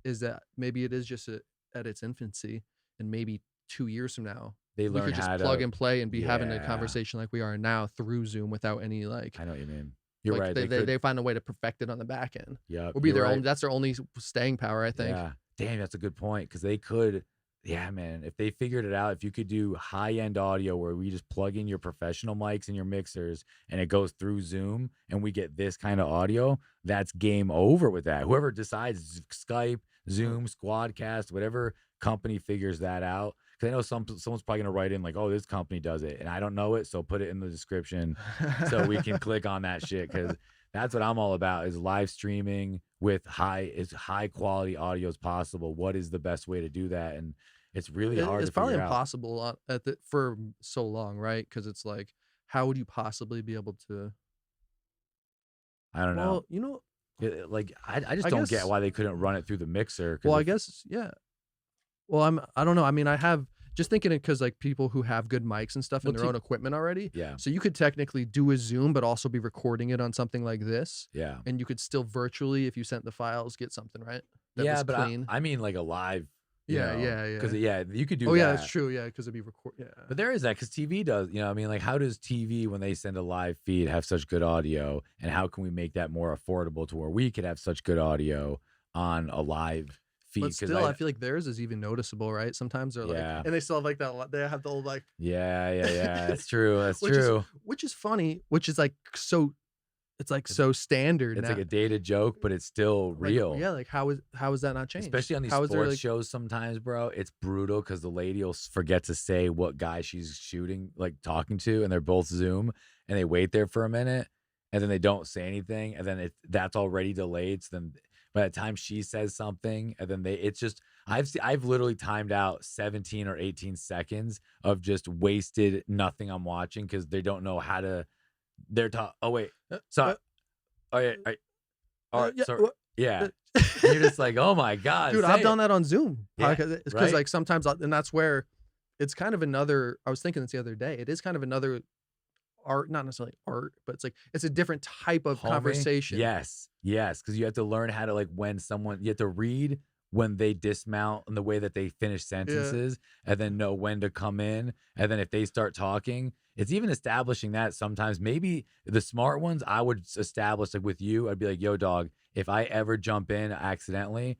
is that maybe it is just at its infancy, and maybe 2 years from now They we learn could just how plug to. and play and be having a Yeah. conversation like we are now through Zoom without any like. I know what you mean. You're like right. they find a way to perfect it on the back end. Yeah, Will be their right. own. That's their only staying power, I think. Yeah. Damn, that's a good point. Because they could, yeah, man. If they figured it out, if you could do high-end audio where we just plug in your professional mics and your mixers and it goes through Zoom and we get this kind of audio, that's game over with that. Whoever decides Skype, Zoom, Squadcast, whatever company figures that out. Because I know someone's probably gonna write in like, "Oh, this company does it," and I don't know it, so put it in the description so we can click on that shit. Because that's what I'm all about: is live streaming with high quality audio as possible. What is the best way to do that? And it's really hard. It's to probably figure out. impossible for so long, right? Because it's like, how would you possibly be able to? I don't know. Well, you know, Like I just I don't guess- get why they couldn't run it through the mixer. 'Cause well, I if- guess yeah. Well, I don't know. I mean, I have just thinking it because like people who have good mics and stuff and Well, their own equipment already. Yeah, So you could technically do a Zoom, but also be recording it on something like this, yeah, and you could still virtually, if you sent the files, get something right. That yeah. was But clean. I mean like a live. Yeah. Because you could do. Oh yeah, that. that's true. Yeah, because it'd be record. Yeah. But there is that because TV does, I mean, like, how does TV, when they send a live feed, have such good audio? And how can we make that more affordable to where we could have such good audio on a live feed? But still, I feel like theirs is even noticeable, right? Sometimes they're like, Yeah. and they still have like that. They have the old like, yeah. That's true. That's which is- true. which is funny, which is like so, it's like so standard. It's now. like a dated joke, but it's still Like, real. yeah, like how is that not changed? Especially on these How is sports there, like- shows sometimes, bro. It's brutal because the lady will forget to say what guy she's shooting, like talking to, and they're both Zoom, and they wait there for a minute, and then they don't say anything, and then that's already delayed. So then by the time she says something, and then it's just I've literally timed out 17 or 18 seconds of just wasted nothing I'm watching because they don't know how to. They're oh wait, sorry. Oh yeah, all right, yeah, sorry. what- Yeah. And you're just like, oh my God. dude, say I've it. done that on Zoom. Yeah, Because right? like sometimes, and that's where it's kind of another. I was thinking this the other day. It is kind of another art, not necessarily art, but it's like it's a different type of Homie? conversation. Yes. Because you have to learn how to like you have to read when they dismount and the way that they finish sentences and then know when to come in. And then if they start talking, it's even establishing that sometimes. Maybe the smart ones I would establish like with you, I'd be like, yo, dog, if I ever jump in accidentally,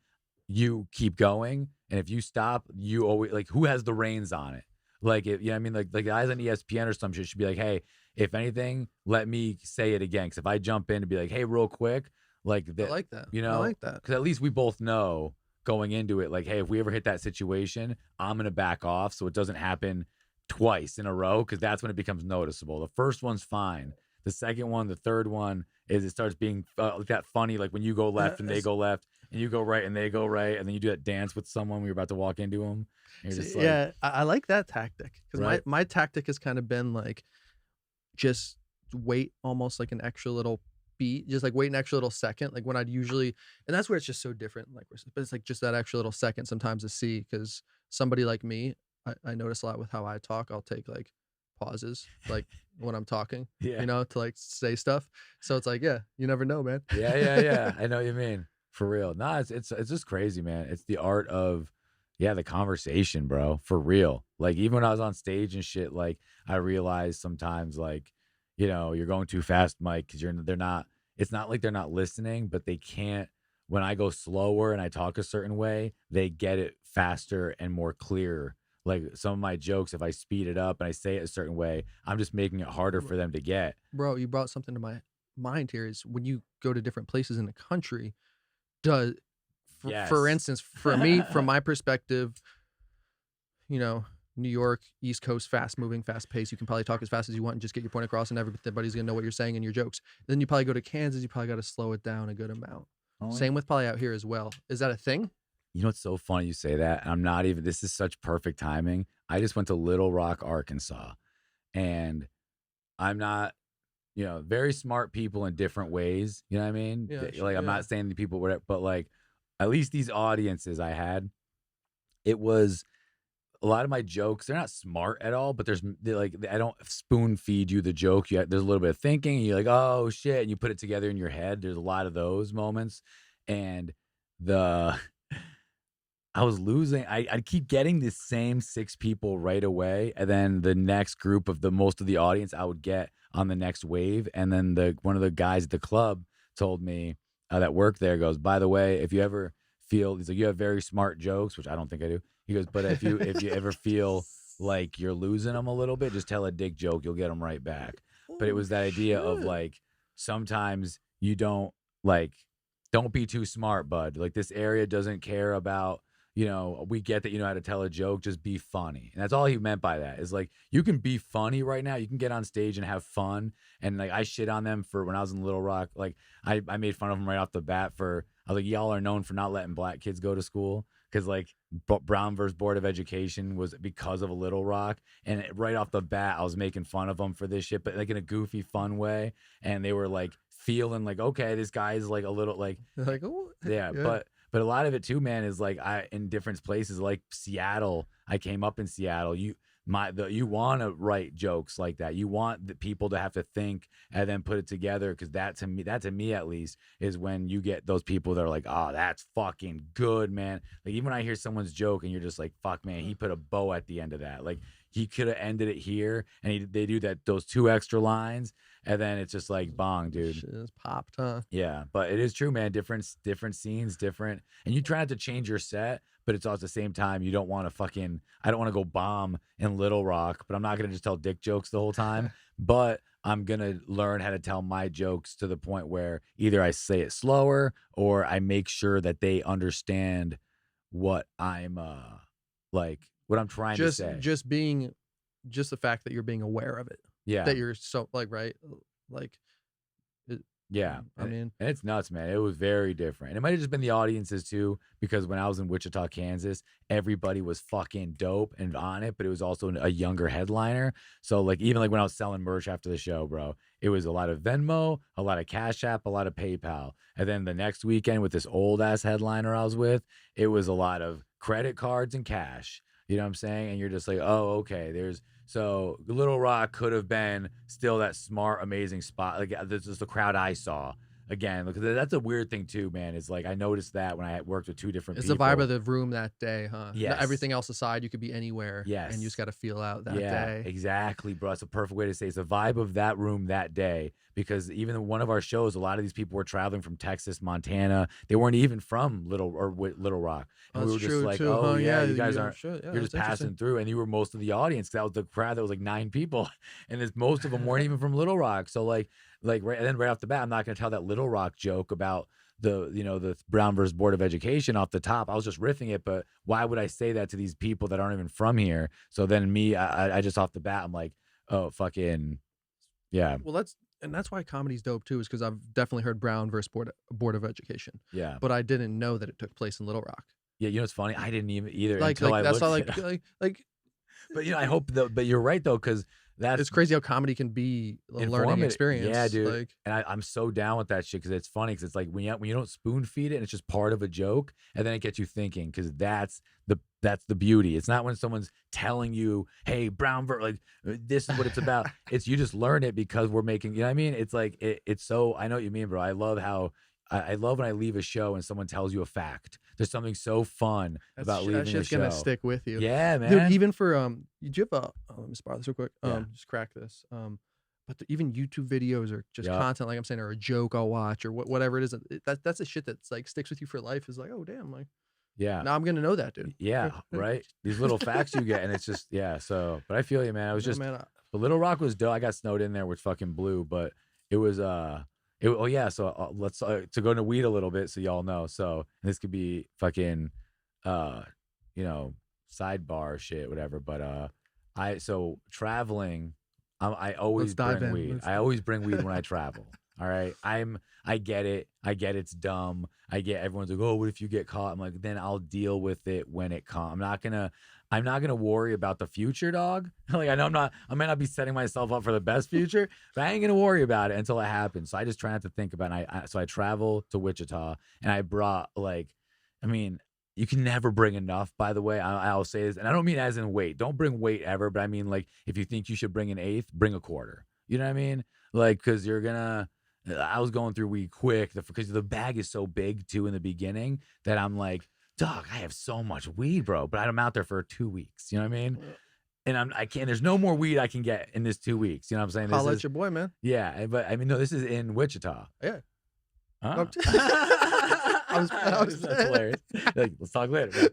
you keep going. And if you stop, you always like who has the reins on it? Like, if, you know what I mean? Like guys on ESPN or some shit should be like, hey, if anything, let me say it again. Because if I jump in and be like, hey, real quick, like I like that. you know, I like that. because at least we both know going into it, like, hey, if we ever hit that situation, I'm gonna back off so it doesn't happen twice in a row, because that's when it becomes noticeable. The first one's fine. The second one, the third one is it starts being that funny, like when you go left and they go left, and you go right and they go right, and then you do that dance with someone when you're about to walk into them. You're just like, Yeah, I like that tactic because Right. my tactic has kind of been like just wait almost like an extra little beat, just like wait an extra little second, like when I'd usually, and that's where it's just so different. Like, but it's like just that extra little second sometimes to see because somebody like me, I notice a lot with how I talk. I'll take like pauses, like when I'm talking, yeah, you know, to like say stuff. So it's like, yeah, you never know, man. yeah. I know what you mean. For real. Nah, it's just crazy, man. It's the art of the conversation, bro. For real. Like even when I was on stage and shit, like I realized sometimes like, you're going too fast, Mike, because it's not like they're not listening, but they can't. When I go slower and I talk a certain way, they get it faster and more clear. like some of my jokes, if I speed it up and I say it a certain way, I'm just making it harder for them to get. Bro, you brought something to my mind here. Is when you go to different places in the country, does for Yes. instance, for me, from my perspective, you know, New York, East Coast, fast moving, fast paced. You can probably talk as fast as you want and just get your point across, and everybody's gonna know what you're saying in your jokes. Then you probably go to Kansas, you probably got to slow it down a good amount. Oh, Same with probably out here as well. Is that a thing? you know what's so funny you say that? And I'm not even, this is such perfect timing. I just went to Little Rock, Arkansas, and I'm not, very smart people in different ways. You know what I mean? Yeah, Like, I'm not saying the people, whatever, but like, at least these audiences I had, it was a lot of my jokes, they're not smart at all, but I don't spoon feed you the joke. There's a little bit of thinking, and you're like, oh shit, and you put it together in your head. There's a lot of those moments. And the I was losing. I'd keep getting the same 6 people right away, and then the next group of the most of the audience I would get on the next wave. And then one of the guys at the club told me that worked there goes, by the way, if you ever feel, he's like, you have very smart jokes, which I don't think I do. He goes, but if you ever feel like you're losing them a little bit, just tell a dick joke, you'll get them right back. But it was that idea of like, sometimes you don't be too smart, bud. Like, this area doesn't care about, we get that you know how to tell a joke, just be funny. And that's all he meant by that, is like, you can be funny right now. You can get on stage and have fun. And like, I shit on them for when I was in Little Rock. Like, I made fun of them right off the bat I was like, y'all are known for not letting black kids go to school. Cause like Brown versus Board of Education was because of a Little Rock. And right off the bat, I was making fun of them for this shit, but like in a goofy, fun way. And they were like feeling like, okay, this guy is like a little like, oh, yeah. But a lot of it too, man, is like in different places like Seattle. I came up in Seattle. You want to write jokes like that. You want the people to have to think and then put it together, because that to me at least is when you get those people that are like, oh, that's fucking good, man. Like, even when I hear someone's joke and you're just like, fuck, man, he put a bow at the end of that. Like, he could have ended it here, and they do those 2 extra lines, and then it's just like, bong, dude. Shit is popped, huh? Yeah, but it is true, man. Different scenes, different, and you try not to change your set, but it's all at the same time. You don't want to I don't want to go bomb in Little Rock, but I'm not gonna just tell dick jokes the whole time. But I'm gonna learn how to tell my jokes to the point where either I say it slower or I make sure that they understand what I'm what I'm trying to say. Just the fact that you're being aware of it. Yeah. That you're so like, right, like. Yeah, I mean, and it's nuts, man. It was very different. And it might have just been the audiences too, because when I was in Wichita, Kansas, everybody was fucking dope and on it, but it was also a younger headliner. So like, even like when I was selling merch after the show, bro, it was a lot of Venmo, a lot of Cash App, a lot of PayPal. And then the next weekend with this old ass headliner I was with, it was a lot of credit cards and cash. You know what I'm saying? And you're just like, oh, okay, so Little Rock could have been still that smart, amazing spot. Like, this is the crowd I saw. Again, because that's a weird thing too, man. Is like, I noticed that when I worked with 2 different it's people. the vibe of the room that day, huh? Yes. Everything else aside, you could be anywhere. Yes. And you just got to feel out that Yeah, day. exactly, bro. It's a perfect way to say it's the vibe of that room that day. Because even one of our shows, a lot of these people were traveling from Texas, Montana. They weren't even from Little Rock. And we were just like, too, oh, huh? yeah, you guys aren't, Yeah, you're just passing through. And you were most of the audience. That was the crowd that was like 9 people. And most of them weren't even from Little Rock. So right, and then right off the bat, I'm not going to tell that Little Rock joke about the Brown versus Board of Education off the top. I was just riffing it, but why would I say that to these people that aren't even from here? So then I just off the bat, I'm like, oh, fucking, yeah. Well, that's why comedy's dope too, is because I've definitely heard Brown versus Board of Education. Yeah. But I didn't know that it took place in Little Rock. Yeah, you know what's funny? I didn't even either Like until I that's looked all it up. like. But I hope but you're right though, because It's crazy how comedy can be a learning experience. Yeah, dude. Like, and I'm so down with that shit, because it's funny, because it's like when you don't spoon feed it and it's just part of a joke, and then it gets you thinking, because that's the beauty. It's not when someone's telling you, hey, this is what it's about. It's you just learn it because we're making, you know what I mean? It's like it's so, I know what you mean, bro. I love how I love when I leave a show and someone tells you a fact. There's something so fun about leaving a show. That shit's gonna stick with you. Yeah, man. Dude, even for did you have let me just borrow this real quick. Yeah. Just crack this. But even YouTube videos or just content, like I'm saying, or a joke I'll watch or whatever it is. That's the shit that's like sticks with you for life. Is like, oh damn, like Yeah. Now I'm gonna know that, dude. Yeah, right. These little facts you get, and it's just so. But I feel you, man. I was No, just, man. but Little Rock was dope. I got snowed in there, which fucking blew. But it was oh yeah. So let's to go into weed a little bit, so y'all know. So this could be fucking you know, sidebar shit, whatever. But so traveling, I always dive bring in. weed. I always bring weed when I travel. All right. I get it. I get it's dumb. I get everyone's like, oh, what if you get caught? I'm like, then I'll deal with it when it comes. I'm not gonna worry about the future, dog. Like I know I might not be setting myself up for the best future, but I ain't gonna worry about it until it happens. So I just try not to think about it. So I travel to Wichita and I brought you can never bring enough, by the way. I'll say this, and I don't mean as in weight. Don't bring weight ever, but I mean like if you think you should bring an eighth, bring a quarter. You know what I mean? Like, cause you're gonna. I was going through weed quick because the bag is so big too in the beginning that I'm like, dog, I have so much weed, bro. But I'm out there for 2 weeks. You know what I mean? And I can't. There's no more weed I can get in this 2 weeks. You know what I'm saying? Holla at your boy, man. Yeah, but I mean, no, this is in Wichita. Yeah. Oh. I was That's hilarious. Like, let's talk later.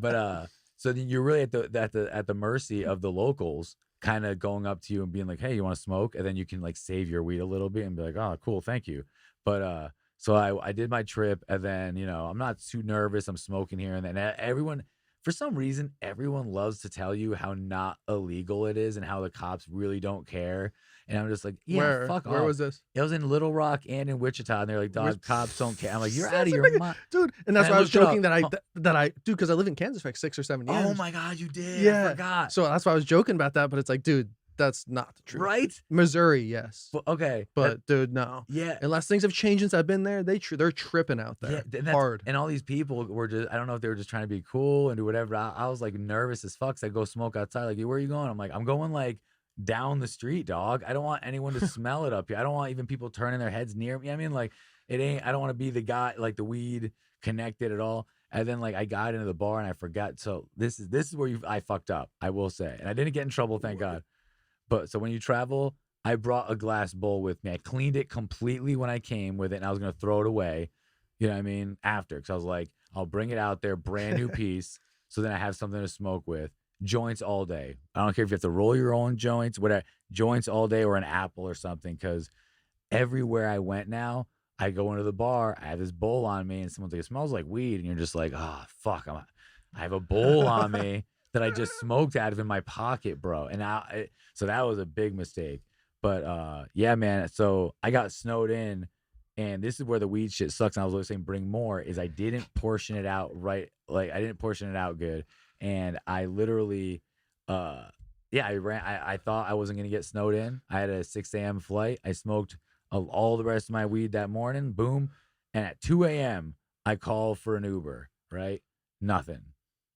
But so then you're really at the mercy of the locals, kind of going up to you and being like, "Hey, you want to smoke?" And then you can like save your weed a little bit and be like, "Oh, cool, thank you." But so I did my trip, and then I'm not too nervous. I'm smoking here, and then everyone. For some reason, everyone loves to tell you how not illegal it is and how the cops really don't care. And I'm just like, yeah, fuck off. Where was this? It was in Little Rock and in Wichita, and they're like, dog, cops don't care. I'm like, you're out of your mind, dude. And that's why I was joking that I dude, because I live in Kansas for like 6 or 7 years. Oh my god, you did? Yeah, I forgot. So that's why I was joking about that. But it's like, dude, that's not the truth, right? Missouri, yes. Well, okay, but dude, no. Yeah, unless things have changed since I've been there, they're tripping out there. Yeah, hard. And all these people were just, I don't know if they were just trying to be cool and do whatever. I was like nervous as fuck. So I go smoke outside. Like, where are you going? I'm like, I'm going like down the street, dog. I don't want anyone to smell it up here. I don't want even people turning their heads near me. I mean, like, it ain't. I don't want to be the guy like the weed connected at all. And then like I got into the bar and I forgot. So this is where I fucked up. I will say, and I didn't get in trouble, thank God. But so when you travel, I brought a glass bowl with me. I cleaned it completely when I came with it, and I was gonna throw it away. You know what I mean? After, because I was like, I'll bring it out there, brand new piece, so then I have something to smoke with. Joints all day. I don't care if you have to roll your own joints, whatever. Joints all day or an apple or something. Because everywhere I went now, I go into the bar, I have this bowl on me, and someone's like, it smells like weed, and you're just like, oh fuck, I have a bowl on me that I just smoked out of in my pocket, bro. And so that was a big mistake. But yeah, man. So I got snowed in, and this is where the weed shit sucks. And I was always saying bring more. Is I didn't portion it out right. Like I didn't portion it out good, and I literally, I thought I wasn't gonna get snowed in. I had a 6 a.m. flight. I smoked all the rest of my weed that morning. Boom, and at 2 a.m. I call for an Uber. Right, nothing.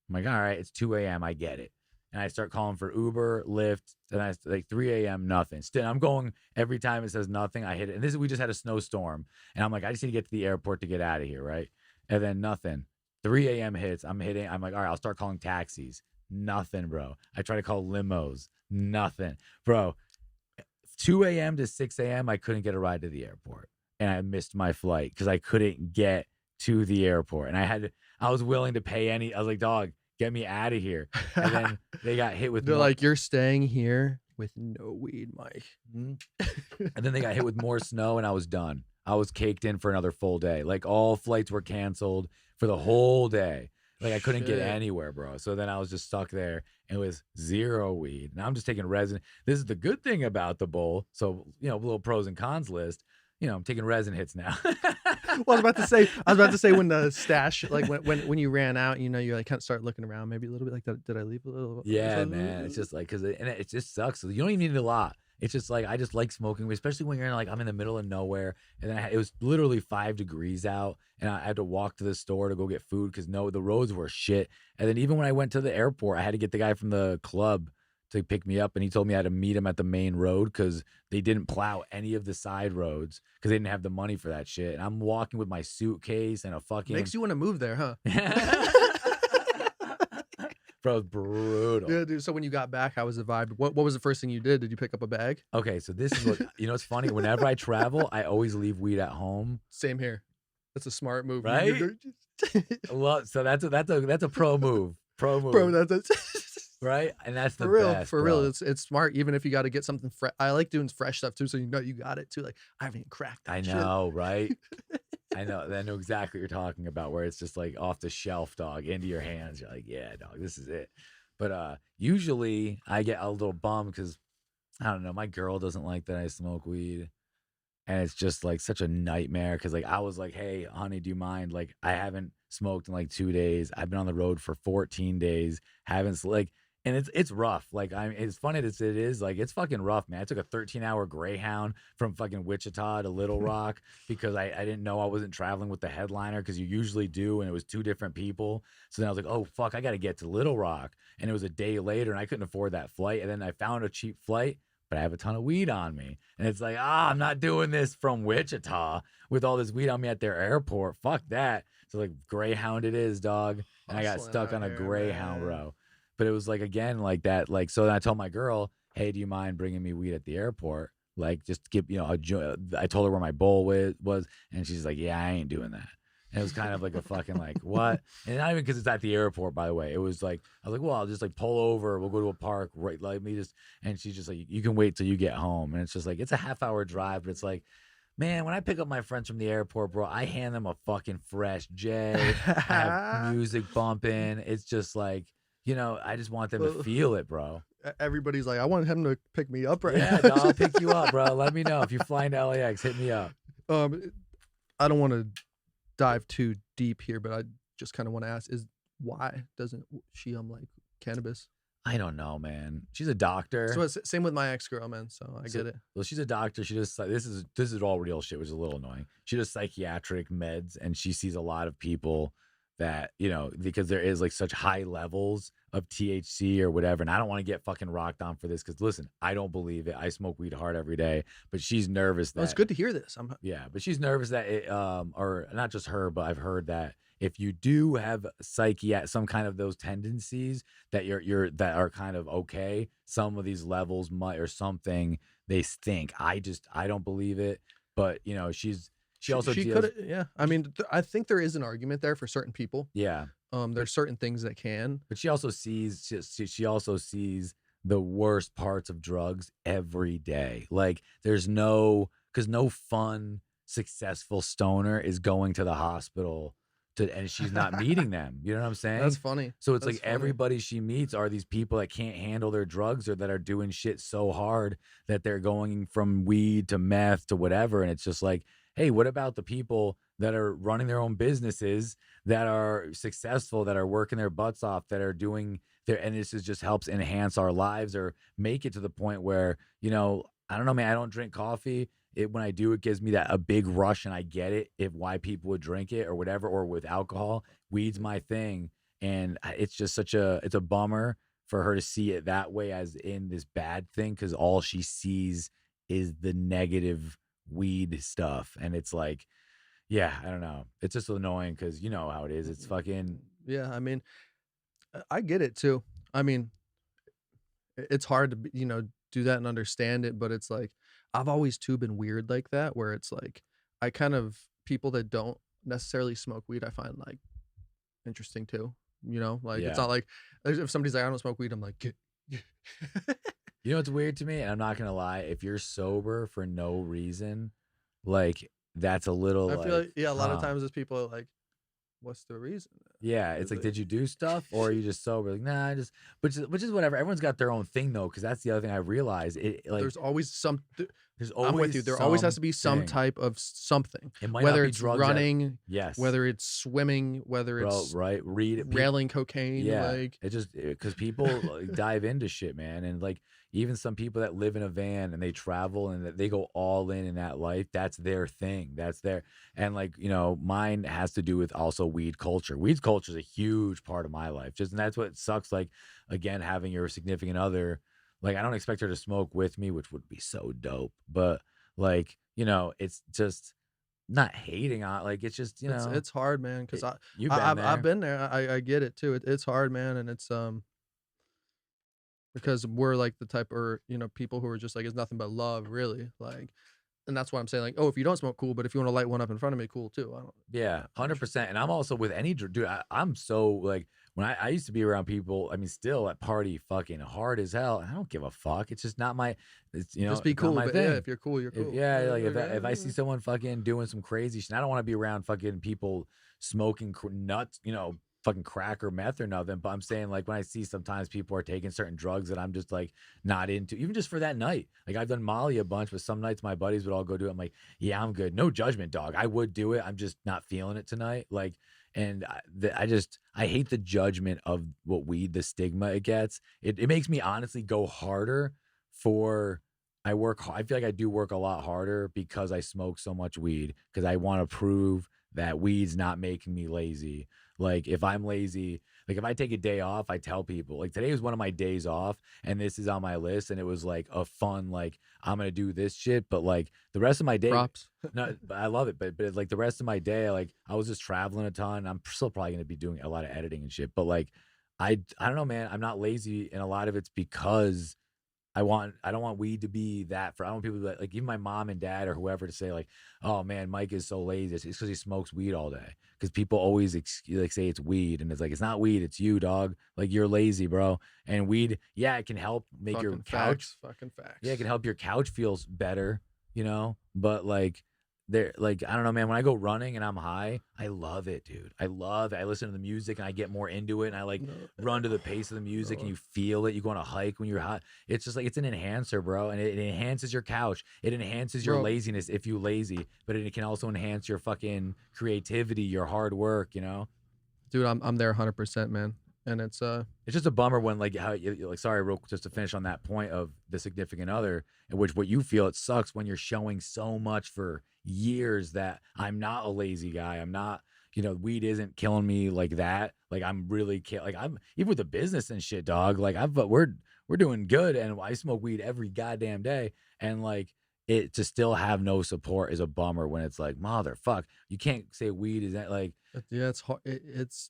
I'm like, all right, it's 2 a.m. I get it. And I start calling for Uber, Lyft, and I like 3 a.m. nothing. Still, I'm going every time it says nothing, I hit it. And we just had a snowstorm, and I'm like, I just need to get to the airport to get out of here, right? And then nothing. 3 a.m. hits. I'm like, all right, I'll start calling taxis. Nothing, bro. I try to call limos. Nothing, bro. 2 a.m. to 6 a.m. I couldn't get a ride to the airport, and I missed my flight because I couldn't get to the airport, and I was willing to pay I was like, dog, get me out of here. And then they got hit with They're like, you're staying here with no weed, Mike. And then they got hit with more snow, and I was done. I was caked in for another full day. Like all flights were canceled for the whole day. Like I couldn't get anywhere, bro. So then I was just stuck there. It was zero weed. Now I'm just taking resin. This is the good thing about the bowl. So, a little pros and cons list. I'm taking resin hits now. Well, I was about to say when the stash, like when you ran out, you like kind of start looking around maybe a little bit like that. Did I leave a little? Yeah, man. It's just like, it just sucks. So you don't even need a lot. It's just like, I just like smoking, especially when you're in I'm in the middle of nowhere. And then it was literally 5 degrees out, and I had to walk to the store to go get food because the roads were shit. And then even when I went to the airport, I had to get the guy from the club to pick me up, and he told me I had to meet him at the main road because they didn't plow any of the side roads because they didn't have the money for that shit. And I'm walking with my suitcase and a fucking makes you want to move there, huh? Bro, it's brutal. Yeah, dude. So when you got back, how was the vibe? What was the first thing you did? Did you pick up a bag? Okay, so this is what it's funny. Whenever I travel, I always leave weed at home. Same here. That's a smart move, right? Well, so that's a pro move, bro. That's right? And that's the for real, best, for real. bro. It's smart, even if you got to get something fresh. I like doing fresh stuff too, so you know you got it too. Like I haven't even cracked that I shit. know, right? I know exactly what you're talking about, where it's just like off the shelf, dog, into your hands. You're like, yeah, dog, this is it. But usually I get a little bummed because I don't know, my girl doesn't like that I smoke weed. And it's just like such a nightmare because like I was like, hey, honey, do you mind? Like I haven't smoked in like 2 days. I've been on the road for 14 days. Like, and it's rough. Like it's funny that it is like it's fucking rough, man. I took a 13-hour Greyhound from fucking Wichita to Little Rock because I didn't know I wasn't traveling with the headliner because you usually do, and it was 2 different people. So then I was like, oh fuck, I got to get to Little Rock, and it was a day later, and I couldn't afford that flight. And then I found a cheap flight, but I have a ton of weed on me. And it's like, I'm not doing this from Wichita with all this weed on me at their airport. Fuck that. So like Greyhound it is, dog. And I got stuck on a Greyhound, bro. But it was like, again, like that. Like, so then I told my girl, hey, do you mind bringing me weed at the airport? Like, just give, I told her where my bowl was. And she's like, yeah, I ain't doing that. And it was kind of like a fucking like, what? And not even because it's at the airport, by the way. It was like, I was like, well, I'll just like pull over. We'll go to a park, right? Let me just, and she's just like, you can wait till you get home. And it's just like, it's a half-hour drive, but it's like, man, when I pick up my friends from the airport, bro, I hand them a fucking fresh J. I have music bumping. It's just like, I just want them to feel it, bro. Everybody's like, I want him to pick me up right now. Yeah, dog, I'll pick you up, bro. Let me know if you're flying to LAX. Hit me up. I don't want to dive too deep here, but I just kind of want to ask: is why doesn't she like cannabis? I don't know, man. She's a doctor. So it's same with my ex-girl, man. So I get it. Well, she's a doctor. She does this is all real shit, which is a little annoying. She does psychiatric meds, and she sees a lot of people that, because there is like such high levels of THC or whatever. And I don't want to get fucking rocked on for this because listen, I don't believe it. I smoke weed hard every day, but she's nervous that it's good to hear this. Yeah, but she's nervous that it, or not just her, but I've heard that if you do have some kind of those tendencies that that are kind of okay, some of these levels might or something they stink. I don't believe it, but she also could, yeah. I mean, I think there is an argument there for certain people. Yeah. There's certain things that can, but she also sees the worst parts of drugs every day. Like because no fun, successful stoner is going to the hospital and she's not meeting them. You know what I'm saying? That's funny. So it's everybody she meets are these people that can't handle their drugs or that are doing shit so hard that they're going from weed to meth to whatever. And it's just like, hey, what about the people that are running their own businesses, that are successful, that are working their butts off, that are doing and this just helps enhance our lives or make it to the point where, I don't know, man, I don't drink coffee. When I do, it gives me a big rush, and I get it why people would drink it or whatever, or with alcohol. Weed's my thing. And it's just it's a bummer for her to see it that way, as in this bad thing, because all she sees is the negative weed stuff. And it's like, yeah, I don't know. It's just annoying because you know how it is. It's fucking. Yeah, I mean, I get it too. I mean, it's hard to, do that and understand it, but it's like, I've always too been weird like that, where it's like, I kind of, people that don't necessarily smoke weed, I find like interesting too. It's not like if somebody's like, I don't smoke weed, I'm like, You know what's weird to me? And I'm not going to lie. If you're sober for no reason, like that's a little, I feel like, yeah, a lot of times there's people are like, what's the reason? Yeah, it's like, did you do stuff or are you just sober? Like, nah, which is whatever. Everyone's got their own thing though, because that's the other thing I realized. There's always there's always I'm with you. There always has to be some type of something. It might whether not be it's drugs running, yes. Whether it's swimming, whether it's railing cocaine. Yeah, like it just because people dive into shit, man, and like even some people that live in a van and they travel and they go all in that life. That's their thing. That's their and like mine has to do with also weed culture. Weed culture is a huge part of my life. And that's what sucks. Like again, having your significant other. Like, I don't expect her to smoke with me, which would be so dope. But, like, it's just not hating on. Like, it's just, it's hard, man. Because I've been there. I get it, too. It's hard, man. And it's, because we're, like, the type of, people who are just, like, it's nothing but love, really. Like, And that's why I'm saying like, oh, if you don't smoke, cool. But if you want to light one up in front of me, cool too. I don't. Yeah, 100%. And I'm also with any dude. I'm so like when I used to be around people. I mean, still at party fucking hard as hell. I don't give a fuck. It's just not my. It's Just be it's not cool. my But thing. yeah, if you're cool, you're cool. Like if I see someone fucking doing some crazy shit, I don't want to be around fucking people smoking nuts. Fucking crack or meth or nothing. But I'm saying like when I see sometimes people are taking certain drugs that I'm just like not into, even just for that night. Like I've done Molly a bunch, but some nights my buddies would all go do it. I'm like, yeah, I'm good. No judgment, dog. I would do it. I'm just not feeling it tonight. Like, and I hate the judgment of what weed, the stigma it gets. It makes me honestly go harder for. I feel like I do work a lot harder because I smoke so much weed because I want to prove that weed's not making me lazy. Like if I'm lazy, like if I take a day off, I tell people like today was one of my days off and this is on my list. And it was like a fun, like I'm going to do this shit. But like the rest of my day, Props. no, but I love it. But like the rest of my day, like I was just traveling a ton. I'm still probably going to be doing a lot of editing and shit. But like, I don't know, man, I'm not lazy. And a lot of it's because I don't want weed to be that for. I don't want people to be like even my mom and dad or whoever to say like, oh man, Mike is so lazy. It's because he smokes weed all day. Because people always like say it's weed, and it's like it's not weed. It's you, dog. Like you're lazy, bro. And weed, yeah, it can help make your couch. Fucking facts. Yeah, it can help your couch feels better, But like I don't know, man. When I go running and I'm high, I love it, dude. I love it. I listen to the music and I get more into it, and I like run to the pace of the music, and you feel it. You go on a hike when you're hot. It's just like it's an enhancer, bro, and it enhances your couch. It enhances your laziness if you lazy, but it can also enhance your fucking creativity, your hard work. Dude, I'm there 100%, man. And it's just a bummer when like how like sorry, real just to finish on that point of the significant other, in which what you feel it sucks when you're showing so much for years that I'm not a lazy guy. I'm not, weed isn't killing me like that. Like I'm really like I'm even with the business and shit, dog. Like we're doing good, and I smoke weed every goddamn day, and like it to still have no support is a bummer when it's like motherfuck. You can't say weed is that like yeah, it's hard. It's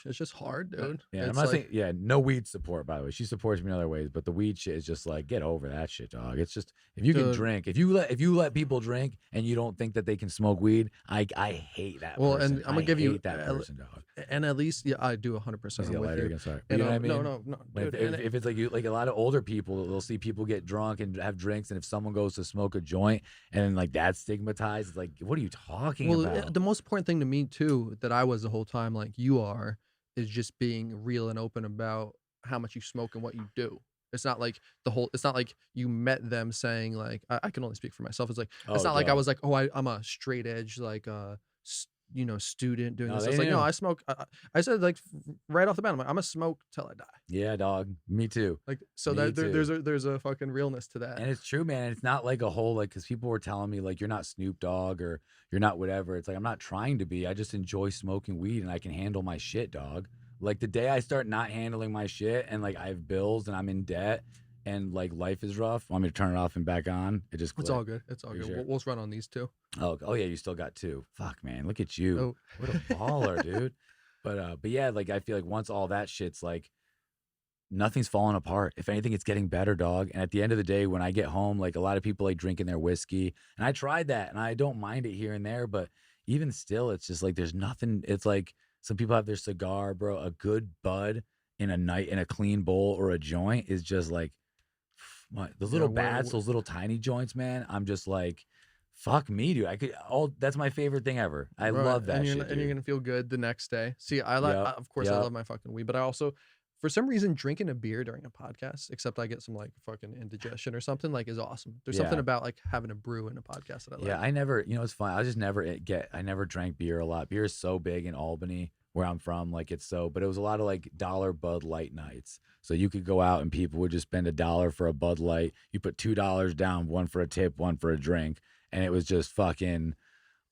just hard, dude. Yeah, it's I'm not saying no weed support, by the way. She supports me in other ways, but the weed shit is just like get over that shit, dog. It's just if you can drink, if you let people drink and you don't think that they can smoke weed, I hate that. Well, person. and I'm gonna give you that person, dog. And at least I do 100%. I'm with you. Again, sorry. And, you know what I mean? No. Dude, if it's like you, like a lot of older people, they'll see people get drunk and have drinks, and if someone goes to smoke a joint and like that's stigmatized, it's like what are you talking about? The most important thing to me too that I was the whole time, like you are, is just being real and open about how much you smoke and what you do. It's not like it's not like you met them saying like, I can only speak for myself. It's like, it's not like I was like, oh, I'm a straight edge, like, student doing this. It's like, no, I smoke. I said like right off the bat, I'm gonna smoke till I die. Yeah, dog. Me too. Like, so that there's a fucking realness to that. And it's true, man. It's not like a whole, like, cause people were telling me like, you're not Snoop Dogg or you're not whatever. It's like, I'm not trying to be, I just enjoy smoking weed and I can handle my shit, dog. Like the day I start not handling my shit and like I have bills and I'm in debt and like life is rough, want me to turn it off and back on? It just clicked. It's all good. It's all good. Sure? We'll run on these two. Oh yeah, you still got two. Fuck, man, look at you. Oh. What a baller, dude. But yeah, like I feel like once all that shit's like nothing's falling apart. If anything, it's getting better, dog. And at the end of the day, when I get home, like a lot of people like drinking their whiskey, and I tried that, and I don't mind it here and there, but even still, it's just like there's nothing. It's like some people have their cigar, bro. A good bud in a night in a clean bowl or a joint is just like those little bats, those little tiny joints, man. I'm just like, fuck me, dude. That's my favorite thing ever. I love that shit. And you're gonna feel good the next day. See, I of course I love my fucking weed, but I also, for some reason, drinking a beer during a podcast, except I get some like fucking indigestion or something, like is awesome. There's something about like having a brew in a podcast that I like. Yeah, I never, it's fun. I never drank beer a lot. Beer is so big in Albany where I'm from. Like but it was a lot of like $1 Bud Light nights. So you could go out and people would just spend $1 for a Bud Light. You put $2 down, one for a tip, one for a drink. And it was just fucking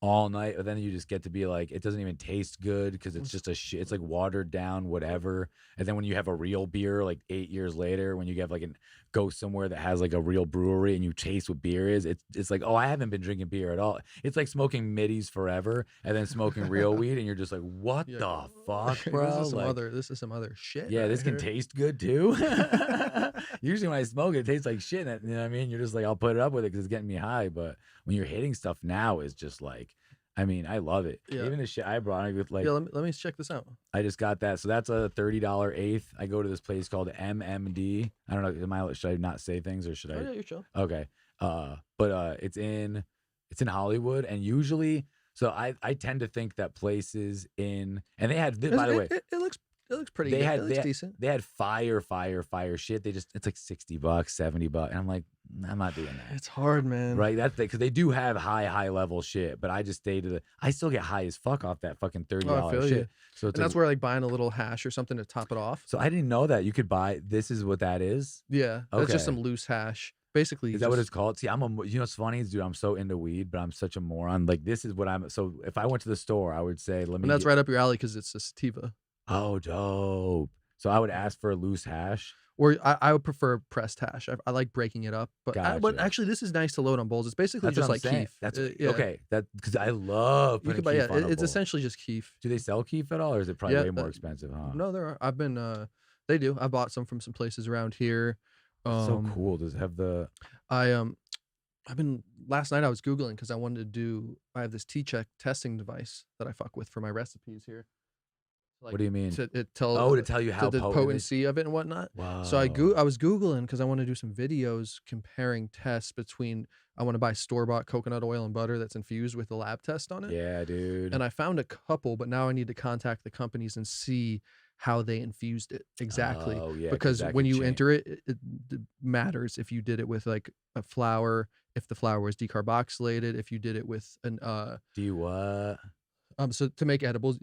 all night, but then you just get to be like, it doesn't even taste good because it's just it's like watered down, whatever. And then when you have a real beer, like 8 years later, when you get like go somewhere that has like a real brewery and you taste what beer is, it's like, oh, I haven't been drinking beer at all. It's like smoking middies forever and then smoking real weed, and you're just like, what You're the like, fuck, bro? This is some other shit. Yeah, right this can here. taste good too. Usually when I smoke it tastes like shit. You know what I mean? You're just like, I'll put it up with it because it's getting me high. But when you're hitting stuff now, is just like, I mean, I love it. Yeah. Even the shit I brought, with like, Yeah, let me check this out. I just got that. So that's a $30 eighth. I go to this place called MMD. I don't know. Should I not say things or should I? Oh yeah, you're chill. Okay. But it's in Hollywood, and usually, so I tend to think that places in, and they had this, by the way, it looks pretty. They good. had It looks decent. They had fire shit. It's like $60, $70, and I'm like, I'm not doing that. It's hard, man. Right? That's because they do have high level shit, but I just stay to I still get high as fuck off that fucking $30 shit. You. So and that's where like buying a little hash or something to top it off. So I didn't know that you could buy. This is what that is. Yeah, that's just some loose hash. Basically, is that what it's called? See, you know what's funny is, dude, I'm so into weed, but I'm such a moron. Like, this is what I'm. So if I went to the store, I would say, let me. And that's right up your alley because it's a sativa. Oh, dope. So I would ask for a loose hash. Or I would prefer pressed hash. I like breaking it up, but but actually this is nice to load on bowls. It's basically just like keef. That's yeah. Okay. That because I love putting keef on a it's bowl. essentially just keef. Do they sell keef at all, or is it probably way more expensive? Huh? No, there are. I've been. They do. I bought some from some places around here. So cool. Does it have the? I've been last night. I was googling because I wanted to do. I have this T-check testing device that I fuck with for my recipes here. Like, what do you mean? To tell you how the potency of it and whatnot. Wow. So I was googling because I want to do some videos comparing tests between. I want to buy store-bought coconut oil and butter that's infused with a lab test on it. Yeah, dude. And I found a couple, but now I need to contact the companies and see how they infused it exactly. Oh, yeah, because when you enter it, it matters if you did it with like a flour, if the flour was decarboxylated, if you did it with an Do you what? So to make edibles.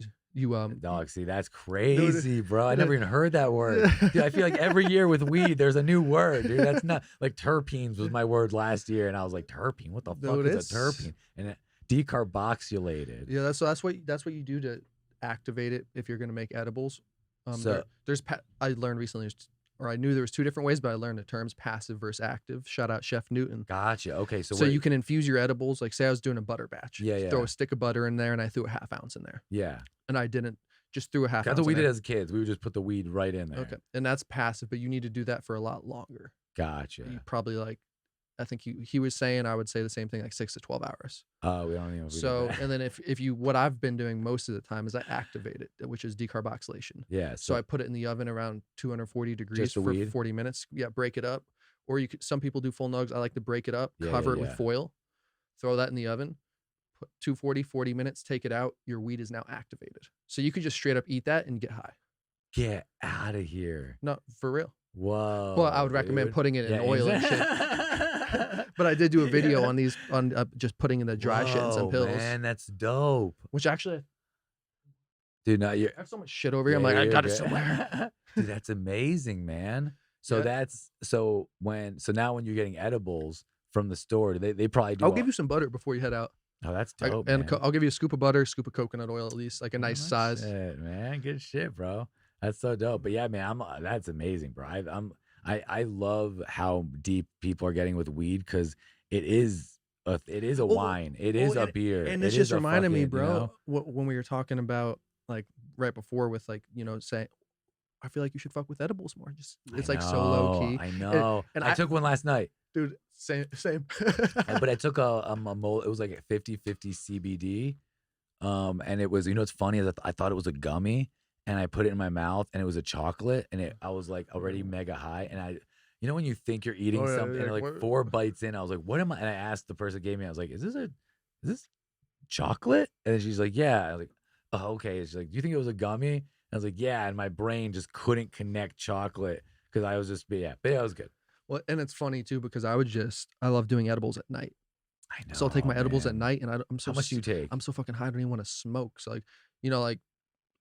Dog, see, that's crazy, bro. I never even heard that word. Dude, I feel like every year with weed, there's a new word, dude. That's not like terpenes was my word last year, and I was like, terpene? What the fuck is a terpene? And it decarboxylated. Yeah, that's what you do to activate it if you're gonna make edibles. I learned recently, or I knew there was two different ways, but I learned the terms passive versus active. Shout out Chef Newton. Gotcha. Okay, so you can infuse your edibles. Like, say I was doing a butter batch. Yeah. Throw a stick of butter in there, and I threw a half ounce in there. Yeah. And I didn't just threw a half. That's what we did as kids. We would just put the weed right in there. Okay, and that's passive, but you need to do that for a lot longer. Gotcha. You probably like, I think he was saying, I would say the same thing, like 6 to 12 hours. Oh, we don't even know. So, and then if you, what I've been doing most of the time is I activate it, which is decarboxylation. Yeah. So I put it in the oven around 240 degrees for weed? 40 minutes. Yeah, break it up. Or some people do full nugs. I like to break it up, cover it with foil, throw that in the oven, put 240, 40 minutes, take it out. Your weed is now activated. So you could just straight up eat that and get high. Get out of here. No, for real. Whoa. Well, I would recommend putting it in oil and shit. But I did do a video on these, on just putting in the dry shit in some pills. Man, that's dope. Which actually, dude, I have so much shit over here. I'm like, I got it somewhere. Dude, that's amazing, man. So now when you're getting edibles from the store, they probably do. I'll give you some butter before you head out. Oh, that's dope. And I'll give you a scoop of butter, scoop of coconut oil, at least like a nice size. Shit, man, good shit, bro. That's so dope. But yeah, man, that's amazing, bro. I love how deep people are getting with weed because it is a wine. It is a beer. And it's just reminded me, bro, when we were talking about like right before with like, saying, I feel like you should fuck with edibles more. It's like so low key. I know. And I took one last night. Dude, same. But I took a mold. It was like a 50-50 CBD. And it was, it's funny is I thought it was a gummy. And I put it in my mouth, and it was a chocolate, and I was like already mega high. And when you think you're eating something, and like 4 bites in, I was like, "What am I?" And I asked the person who gave me, I was like, "Is this chocolate?" And she's like, "Yeah." I was like, "Oh, okay." She's like, "Do you think it was a gummy?" And I was like, "Yeah." And my brain just couldn't connect chocolate because I was just, but yeah, it was good. Well, and it's funny too because I love doing edibles at night. I know. So I'll take my edibles at night, and I'm so. How much do you take? I'm so fucking high, I don't even want to smoke. So like.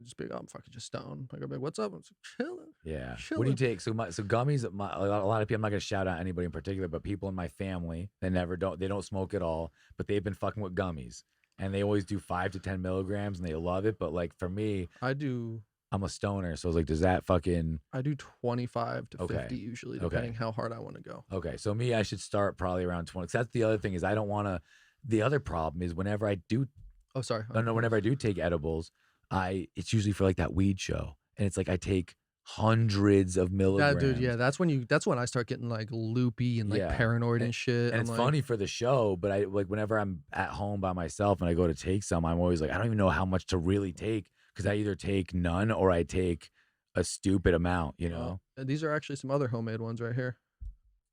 Just be, I'm fucking just stoned. Like, I'm like, what's up? I'm just chilling. Yeah. Chilling. What do you take? So gummies. A lot of people. I'm not gonna shout out anybody in particular, but people in my family they don't smoke at all, but they've been fucking with gummies. and they always do 5 to 10 milligrams, and they love it. But like for me, I'm a stoner, so I was like, does that fucking? I do 25 to Okay. 50 usually, Okay. depending how hard I want to go. Okay, so me, I should start probably around 20. 'Cause that's the other thing is I don't want to. The other problem is whenever I do, Oh, sorry. whenever I do take edibles, it's usually for like that weed show, and it's like I take hundreds of Yeah, milligrams. dude. Yeah, that's when I start getting like loopy and like Yeah. paranoid and shit. And I'm it's like, funny for the show, but I like whenever I'm at home by myself and I go to take some, I'm always like, I don't even know how much to really take because I either take none or I take a stupid amount, you know? These are actually some other homemade ones right here.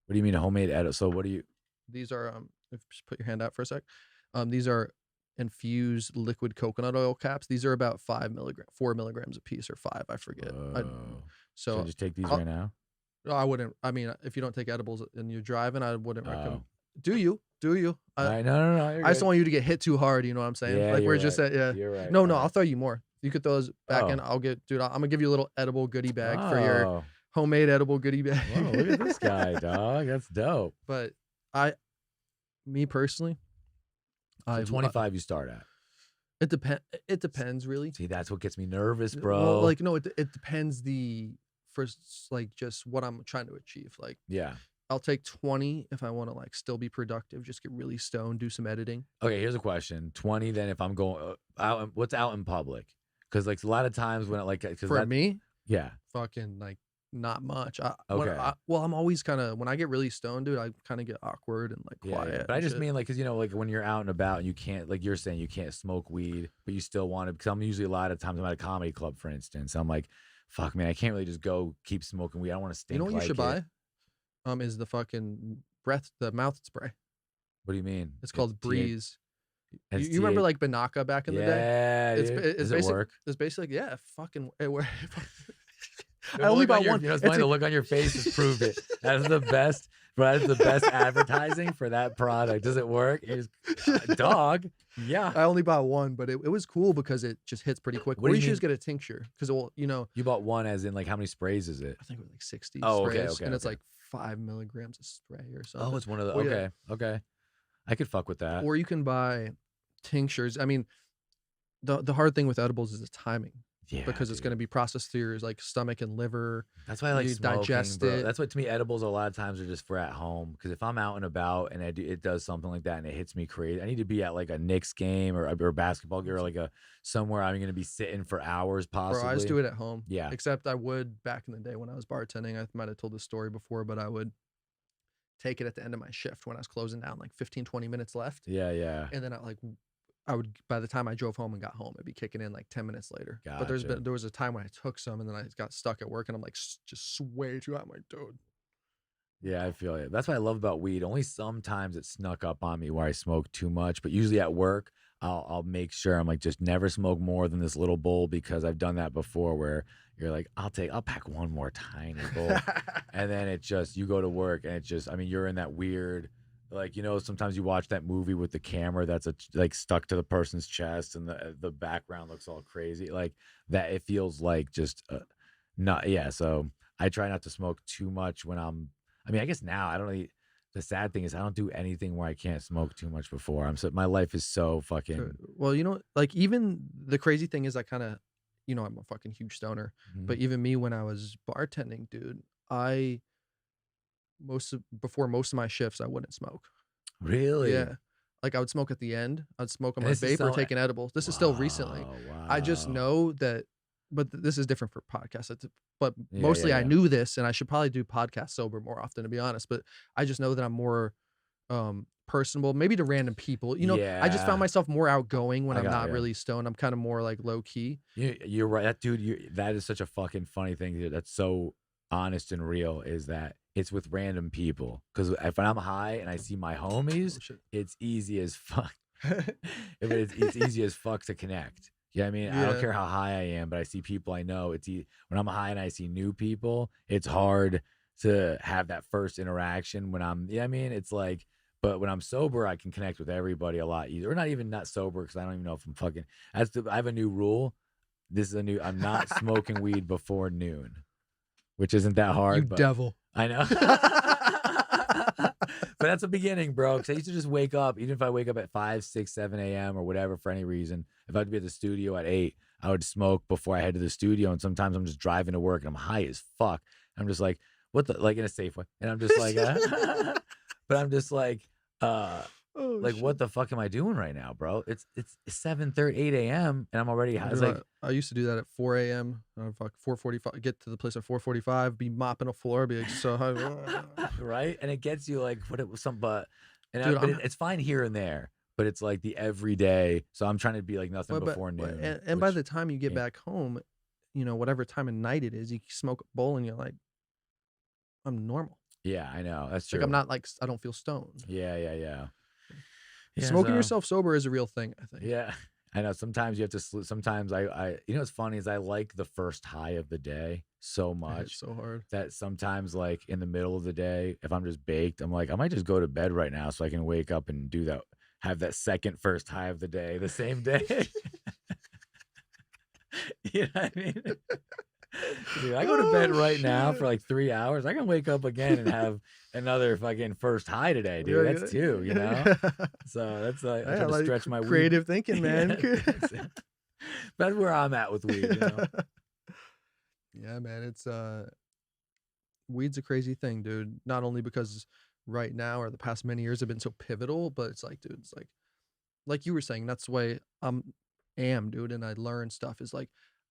What do you mean a homemade edible? So what do you? These are just put your hand out for a sec. These are infused liquid coconut oil caps. These are about 4 milligrams a piece, or 5, I forget. Should I just take these right now? I wouldn't. I mean, if you don't take edibles and you're driving, I wouldn't recommend. Do you? No. I just don't want you to get hit too hard. You know what I'm saying? Yeah, like we're you're just right. at, yeah. You're right. No, All right. I'll throw you more. You could throw those back in. Oh. I'll get, dude. I'm gonna give you a little edible goodie bag for your homemade edible goodie bag. Whoa, look at this guy, dog. That's dope. But me personally, So 25 you start at. It depends really. See, that's what gets me nervous, bro. Well, like no, it depends first like just what I'm trying to achieve. Like yeah. I'll take 20 if I want to like still be productive, just get really stoned, do some editing. Okay, here's a question. 20 then if I'm going out, what's out in public? Because like a lot of times when it like for me, yeah, fucking like not much. Okay. Well, I'm always kind of when I get really stoned, dude, I kind of get awkward and like quiet. Yeah. But I just mean like because you know like when you're out and about and you can't like you're saying you can't smoke weed, but you still want to. Because I'm usually a lot of times I'm at a comedy club, for instance. I'm like, fuck man, I can't really just go keep smoking weed. I don't want to stink. You know what like you should buy? Is the fucking the mouth spray. What do you mean? It's called Breeze. It's You remember like Banaka back in the day? Yeah. Does it work? It's basically fucking it works. The I only bought your, one. You know, it's funny, the look on your face has proved it. That is the best. That is the best advertising for that product. Does it work? Dog. Yeah. I only bought one, but it was cool because it just hits pretty quick. What do you you should mean? just get a tincture because You bought one as in like how many sprays is it? I think it was like 60 Oh, sprays, okay, and it's like 5 milligrams of spray or something. Oh, it's one of the. Well, okay, okay. I could fuck with that. Or you can buy tinctures. I mean, the hard thing with edibles is the timing. Yeah, because it's going to be processed through your like stomach and liver. That's why I like you smoking, digest bro. it. That's why to me edibles a lot of times are just for at home. Because if I'm out and about and it does something like that and it hits me crazy, I need to be at like a Knicks game or a basketball game or like somewhere I'm going to be sitting for hours possibly. Bro, I just do it at home. Yeah. Except I would back in the day when I was bartending. I might have told this story before, but I would take it at the end of my shift when I was closing down, like 15, 20 minutes left. Yeah, yeah. And then I would by the time I drove home and got home, it'd be kicking in like 10 minutes later. But Gotcha. there was a time when I took some and then I got stuck at work and I'm like just way too hot. I'm like, dude. Yeah, I feel it. That's what I love about weed. Only sometimes it snuck up on me where I smoke too much, but usually at work, I'll make sure I'm like just never smoke more than this little bowl because I've done that before where you're like, I'll pack one more tiny bowl. And then it just, you go to work and it just, I mean, you're in that weird, like, you know, sometimes you watch that movie with the camera that's like stuck to the person's chest and the background looks all crazy. Like that, it feels like just not, yeah. So I try not to smoke too much when I mean, I guess now I don't really, the sad thing is I don't do anything where I can't smoke too much before. My life is so fucking. Well, you know, like even the crazy thing is I kind of, you know, I'm a fucking huge stoner, but even me when I was bartending, dude, before most of my shifts, I wouldn't smoke. Really? Yeah. Like I would smoke at the end. I'd smoke on my vape or take an edible. This is still recently. Wow. I just know that, but this is different for podcasts. But Yeah, mostly yeah, I yeah. knew this and I should probably do podcasts sober more often, to be honest. But I just know that I'm more personable, maybe to random people. You know, I just Yeah. found myself more outgoing when I I'm got not ya. really stoned. I'm kind of more like low key. You're right. That dude, that is such a fucking funny thing. Dude. That's so honest and real is that it's with random people. Because if I'm high and I see my homies, it's easy as fuck. It's easy as fuck to connect. Yeah, I mean, I don't Yeah. care how high I am, but I see people I know. When I'm high and I see new people, it's hard to have that first interaction. I mean, it's like, but when I'm sober, I can connect with everybody a lot easier. Or not sober because I don't even know if I'm fucking. I have a new rule. I'm not smoking weed before noon, which isn't that hard. You but devil. I know. But that's the beginning, bro. Because I used to just wake up, even if I wake up at 5, 6, 7 a.m. or whatever for any reason. If I had to be at the studio at 8, I would smoke before I head to the studio. And sometimes I'm just driving to work and I'm high as fuck. I'm just like, what the, like in a safe way. And I'm just like, but I'm just like, Oh, like, shit. what the fuck am I doing right now, bro? It's 7:30, 8 a.m. and I'm already high. It's Dude, like, I used to do that at 4 a.m. Fuck 4:45. Get to the place at 4:45. Be mopping a floor. Be like so high. right? And it gets you like what it was some, but Dude, but it's fine here and there, but it's like the everyday. So I'm trying to be like nothing before noon. and by which- the time you get yeah. back home, you know, whatever time of night it is, you smoke a bowl and you're like, I'm normal. yeah, I know that's true. Like I'm not like I don't feel stoned. Yeah. Smoking so- yourself sober is a real thing, I think. Yeah, I know. Sometimes you have to. Sometimes I. You know what's funny is I like the first high of the day so I hit much so hard. that sometimes like in the middle of the day, if I'm just baked, I'm like I might just go to bed right now so I can wake up and do that. Have that second first high of the day the same day. You know what I mean? Dude, I go to bed right now for like 3 hours. I can wake up again and have another fucking first high today, dude. Yeah, That's two, you know? So that's like, I Yeah, try to like stretch my weed. creative thinking, man. That's where I'm at with weed, you know? Yeah, man. It's weed's a crazy thing, dude. Not only because right now or the past many years have been so pivotal, but it's like, dude, it's like you were saying, that's the way am, dude, and I learn stuff is like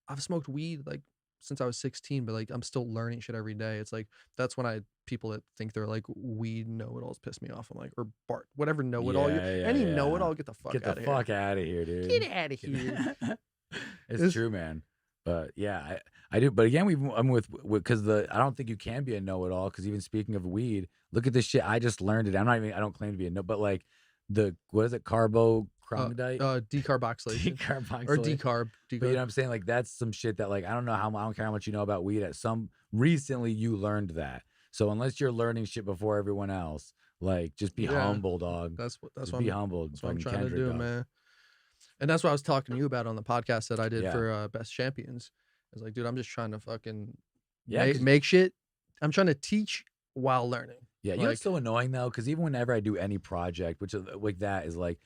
I've smoked weed like since I was 16, but like I'm still learning shit every day. It's like that's when people that think they're like weed know-it-alls piss me off. I'm like, or Bart, whatever know-it-all, any know-it-all, get the fuck Get out the of fuck here. out of here, dude. Get out of here. It's true, man. But yeah, I do. But again, I'm with because I don't think you can be a know-it-all. Because even speaking of weed, look at this shit. I just learned it. I don't claim to be a no, but like what is it? Carbochromidite? Decarboxylation. Decarboxylation. Or decarb. But you know what I'm saying? Like that's some shit that like I don't care how much you know about weed. Recently you learned that. So unless you're learning shit before everyone else, like just be humble, dog. That's Just what be humble. That's what I'm fucking trying Kendrick, to do, dog. man. And that's what I was talking to you about on the podcast that I did Yeah. for Best Champions. I was like, dude, I'm just trying to fucking Yeah, 'cause- make shit. I'm trying to teach while learning. Yeah, you know it's so annoying though, because even whenever I do any project, which is like that is like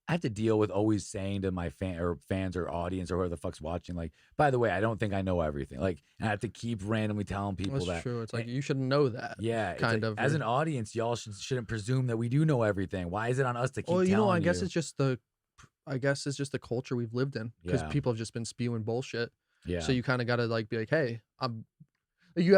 I have to deal with always saying to my fans or audience or whoever the fuck's watching, like, by the way, I don't think I know everything. Like, and I have to keep randomly telling people That's that. true. It's like you should know that. Yeah, it's kind like, of. as an audience, y'all shouldn't presume that we do know everything. Why is it on us to keep? Well, you know, telling I guess it's just the culture we've lived in because Yeah. people have just been spewing bullshit. Yeah. So you kind of got to like be like, hey, you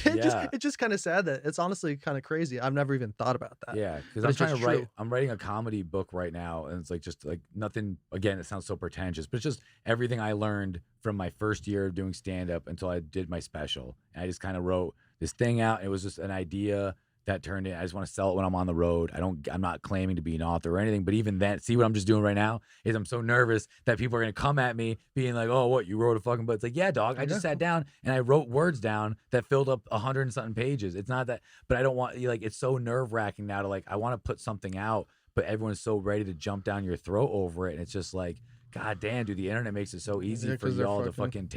Yeah. it's just kind of sad that it's honestly kind of crazy. I've never even thought about that. Yeah, because But I'm it's trying just to write. true. I'm writing a comedy book right now, and it's like just like nothing. Again, it sounds so pretentious, but it's just everything I learned from my first year of doing stand up until I did my special. And I just kind of wrote this thing out. It was just an idea that turned in. I just want to sell it when I'm on the road. I'm not claiming to be an author or anything, but even then, see what I'm just doing right now is I'm so nervous that people are gonna come at me being like, "Oh, what you wrote a fucking?" But it's like, yeah, dog. I just sat down and I wrote words down that filled up 100 and something pages. It's not that, but I don't want like it's so nerve wracking now to like I want to put something out, but everyone's so ready to jump down your throat over it, and it's just like, God damn, dude, the internet makes it so easy for 'cause they're y'all to fucking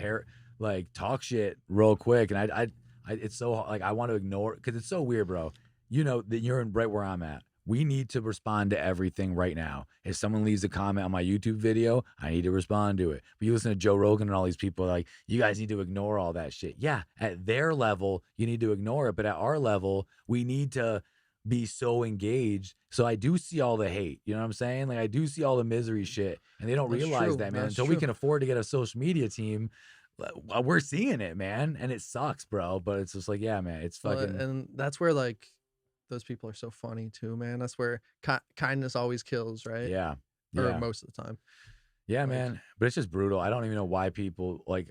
talk shit real quick, and I it's so like I want to ignore because it's so weird, bro. You know that you're right where I'm at. We need to respond to everything right now. If someone leaves a comment on my YouTube video, I need to respond to it. But you listen to Joe Rogan and all these people like, you guys need to ignore all that shit. Yeah, at their level, you need to ignore it. But at our level, we need to be so engaged. So I do see all the hate. You know what I'm saying? Like I do see all the misery shit. And they don't That's realize true. that, man. That's Until we true. can afford to get a social media team, we're seeing it, man. And it sucks, bro. But it's just like, yeah, man, it's fucking. And that's where like those people are so funny too, man. That's where kindness always kills, right? Yeah. Or most of the time. Yeah, Like- man. But it's just brutal. I don't even know why people like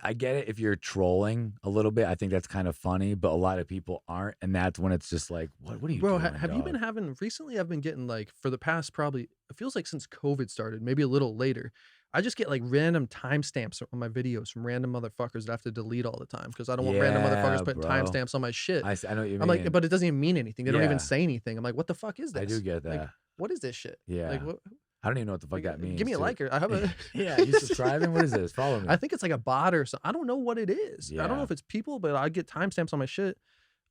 I get it if you're trolling a little bit. I think that's kind of funny, but a lot of people aren't. And that's when it's just like, what are you Bro, doing? have you been having recently? I've been getting like for the past probably it feels like since COVID started, maybe a little later. I just get like random timestamps on my videos from random motherfuckers that I have to delete all the time because I don't want random motherfuckers putting bro. timestamps on my shit. I know what you mean. I'm like, but it doesn't even mean anything. They don't Yeah. even say anything. I'm like, what the fuck is this? I do get that. Like, what is this shit? Yeah. Like, what? I don't even know what the fuck Like, that means. give me a too. like or I have a. Yeah, you subscribing? What is this? Follow me. I think it's like a bot or something. I don't know what it is. I don't know Yeah. if it's people, but I get timestamps on my shit.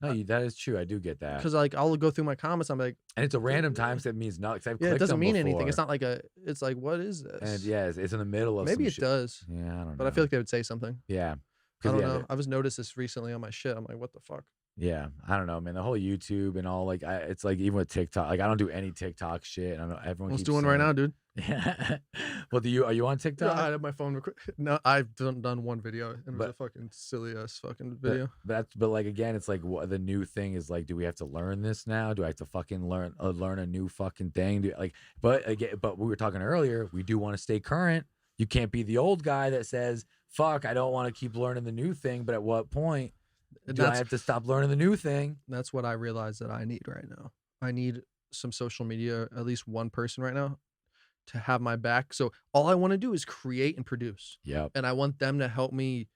No, that is true. I do get that. Because like I'll go through my comments, I'm like, And it's a random timestamp that means nothing. 'Cause I've yeah, it clicked doesn't them mean anything. It's before. not like it's like, what is this? And yeah, it's in the middle of some Maybe it shit. does, Yeah, I don't know. but I feel like they would say something. Yeah. I don't yeah, know. I was noticed this recently on my shit. I'm like, what the fuck? Yeah, I don't know, man. The whole YouTube and all, like, it's like even with TikTok, like I don't do any TikTok shit. I know everyone Let's keeps do one right saying now, it. dude. Yeah. Well, are you on Yeah, TikTok? I have my phone. No, I've done one video, and it was But- a fucking silly ass fucking video. But like again, it's like what the new thing is like. Do we have to learn this now? Do I have to fucking learn a new fucking thing? But again, but we were talking earlier. We do want to stay current. You can't be the old guy that says, "Fuck, I don't want to keep learning the new thing." But at what point do I have to stop learning the new thing? That's what I realize that I need right now. I need some social media, at least one person right now, to have my back. So all I want to do is create and produce, Yep. and I want them to help me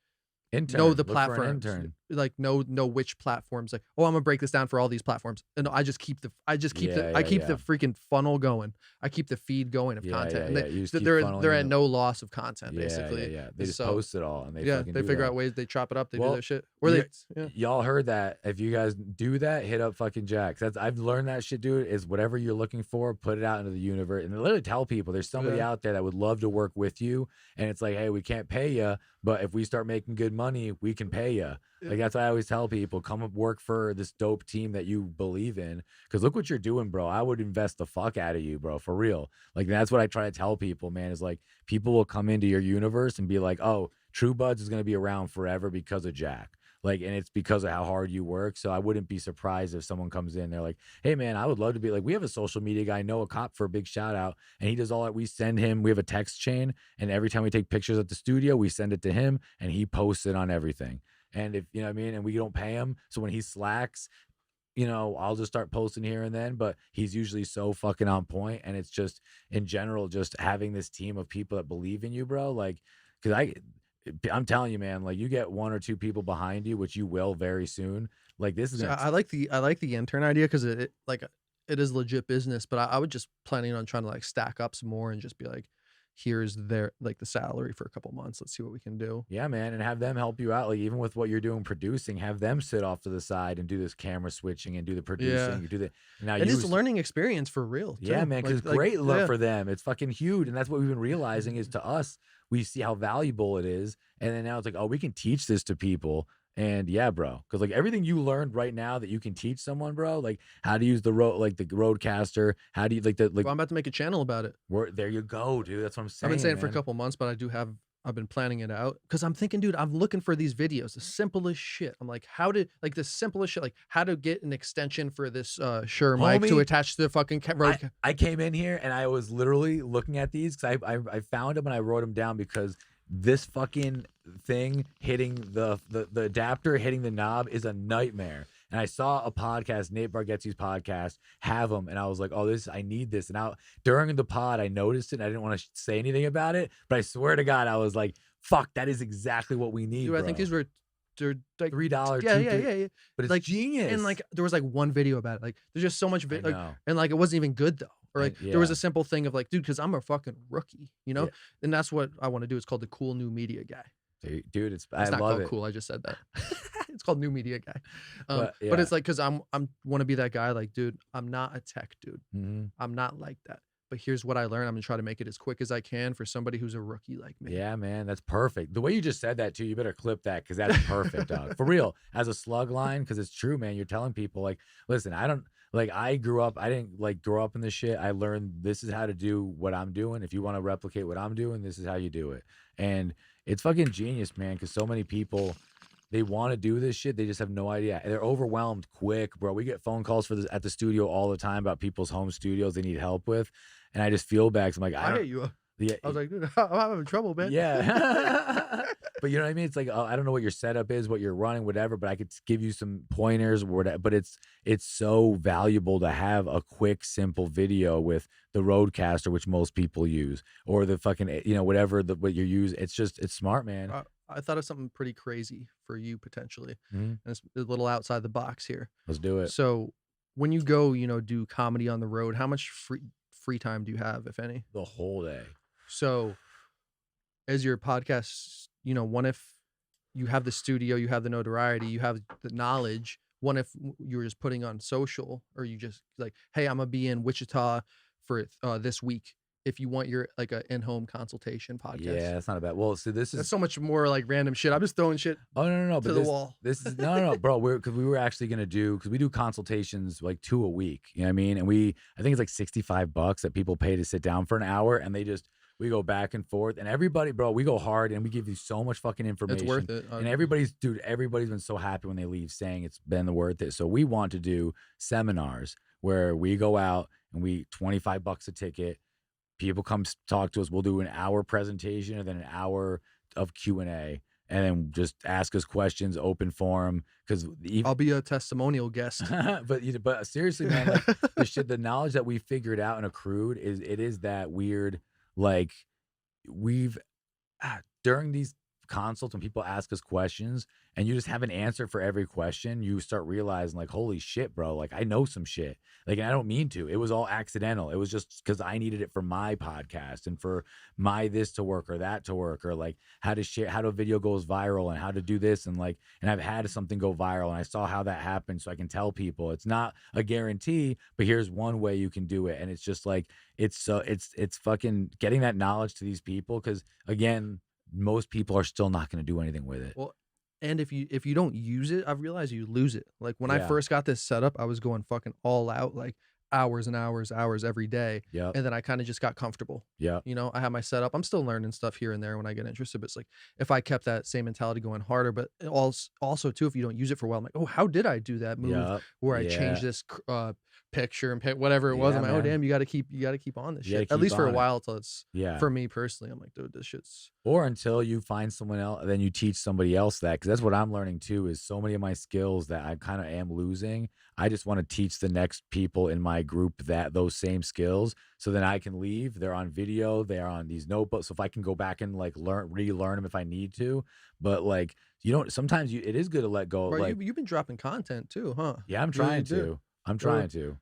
Intern. know the Look for an platforms, intern. like know which platforms. Like, oh, I'm gonna break this down for all these platforms, and I just keep the the freaking funnel going. I keep the feed going of content, and You just keep they're funneling at it. no loss of content, basically. Yeah. They just So, post it all, and they fucking they do figure that. out ways, they chop it up, they do Well, their shit. Or you- they, Y'all heard that. If you guys do that, hit up fucking Jax. I've learned that shit, dude, is whatever you're looking for, put it out into the universe. And literally tell people there's somebody out there that would love to work with you. And it's like, hey, we can't pay you, but if we start making good money, we can pay you. Like, that's why I always tell people, come and work for this dope team that you believe in. Because look what you're doing, bro. I would invest the fuck out of you, bro, for real. Like, that's what I try to tell people, man, is like, people will come into your universe and be like, oh, True Buds is going to be around forever because of Jack. Like, and it's because of how hard you work. So I wouldn't be surprised if someone comes in, they're like, hey man, I would love to be like, we have a social media guy, Noah Cop, for a big shout out. And he does all that. We send him, we have a text chain. And every time we take pictures at the studio, we send it to him and he posts it on everything. And if, you know what I mean? And we don't pay him. So when he slacks, you know, I'll just start posting here and then, but he's usually so fucking on point. And it's just in general, just having this team of people that believe in you, bro. Like, cause I'm telling you, man, like you get one or two people behind you, which you will very soon. Like this is, So I like the intern idea because it is legit business. But I would just planning on trying to like stack up some more and just be like, here's the salary for a couple months. Let's see what we can do. yeah, man, and have them help you out. Like even with what you're doing producing, have them sit off to the side and do this camera switching and do the producing. Do the now And it's a learning experience for real. Yeah, too. man, because Like, great love for them. It's fucking huge, and that's what we've been realizing is to us, we see how valuable it is, and then now it's like, oh, we can teach this to people. And yeah, bro, because like everything you learned right now that you can teach someone, bro, like how to use the roadcaster, how do you I'm about to make a channel about it. there you go, dude. That's what I'm saying. I've been saying it for a man. couple months, but I've been planning it out because I'm thinking, dude, I'm looking for these videos, the simplest shit. I'm like, the simplest shit, like how to get an extension for this Shure mic to Homie, attach to the fucking road. I came in here and I was literally looking at these because I found them and I wrote them down because this fucking thing hitting the adapter, hitting the knob is a nightmare. And I saw a podcast, Nate Bargatze's podcast, have them, and I was like, "Oh, I need this." And during the pod, I noticed it. And I didn't want to say anything about it, but I swear to God, I was like, "Fuck, that is exactly what we need." Dude, I think they're like $3. Yeah. But it's like genius. And like there was like one video about it. Like there's just so much I like, know. and like it wasn't even good though. Or like there was yeah. a simple thing of like, dude, because I'm a fucking rookie, you know, Yeah. and that's what I want to do. It's called the Cool New Media Guy. Dude, It's I not love called it. cool. I just said that. It's called New Media Guy. But, But it's like because I'm want to be that guy. Like, dude, I'm not a tech dude. Mhm. I'm not like that. But here's what I learned. I'm gonna try to make it as quick as I can for somebody who's a rookie like me. Yeah, man, that's perfect. The way you just said that too, you better clip that because that's perfect, dog. For real, as a slug line, because it's true, man. You're telling people like, listen, I didn't like grow up in this shit. I learned this is how to do what I'm doing. If you want to replicate what I'm doing, this is how you do it. And it's fucking genius, man. Because so many people, they want to do this shit. They just have no idea. They're overwhelmed quick, bro. We get phone calls at the studio all the time about people's home studios they need help with. And I just feel bad 'cause I'm like, I hit you up. yeah, I was like, dude, I'm having trouble, man. yeah. But you know what I mean? It's like, oh, I don't know what your setup is, what you're running, whatever, but I could give you some pointers or whatever. But it's so valuable to have a quick, simple video with the Rodecaster, which most people use, or the fucking, you know, whatever what you use. It's smart, man. I thought of something pretty crazy for you potentially. Mhm. And it's a little outside the box here. Let's do it. So when you go, do comedy on the road, how much free time do you have, if any? The whole day. So as your podcast, what if you have the studio, you have the notoriety, you have the knowledge, One if you were just putting on social, or you just like, hey, I'm gonna be in Wichita for this week. If you want your like a in-home consultation podcast, Yeah, that's not a bad. Well, see, this that's is so much more like random shit. I'm just throwing shit oh no, to but the wall. this is no, bro. Because we were actually gonna do because we do consultations like 2 a week. You know what I mean? And I think it's like $65 that people pay to sit down for an hour, and we go back and forth, and everybody, bro, we go hard, and we give you so much fucking It's information. worth it. And everybody's been so happy when they leave, saying it's been worth it. So we want to do seminars where we go out and we $25 a ticket. People come talk to us. We'll do an hour presentation and then an hour of Q&A, and then just ask us questions, open forum. Because I'll be a testimonial guest. but seriously, man, like the knowledge that we figured out and accrued is that weird. Like we've during these consults, when people ask us questions and you just have an answer for every question, you start realizing like, holy shit, bro, like I know some shit. Like, and I don't mean to. It was all accidental. It was just because I needed it for my podcast and for my this to work or that to work, or like how a video goes viral and how to do this, and like, and I've had something go viral and I saw how that happened, so I can tell people it's not a guarantee, but here's one way you can do it. And it's just like it's fucking getting that knowledge to these people, because again, most people are still not going to do anything with it. Well, and if you don't use it, I've realized you lose it. Like when I Yeah. first got this set up, I was going fucking all out, like hours and hours every day. Yep. And then I kind of just got comfortable. Yeah. You know, I have my setup. I'm still learning stuff here and there when I get interested, but it's like if I kept that same mentality going harder, but also too, if you don't use it for a while, I'm like, oh, how did I do that move Yep. where I Yeah. changed this picture and whatever it was? Yeah, I'm like, oh man. damn, you got to keep on this You gotta shit, at keep least for a on it. while, till it's Yeah. for me personally. I'm like, dude, this shit's Or until you find someone else, then you teach somebody else that. Because that's what I'm learning too, is so many of my skills that I kind of am losing. I just want to teach the next people in my group those same skills, so then I can leave. They're on video, they're on these notebooks. So if I can go back and like relearn them if I need to. But like, sometimes it is good to let go. Bro, like, you've been dropping content too, huh? yeah, I'm You really trying do. to. I'm trying to.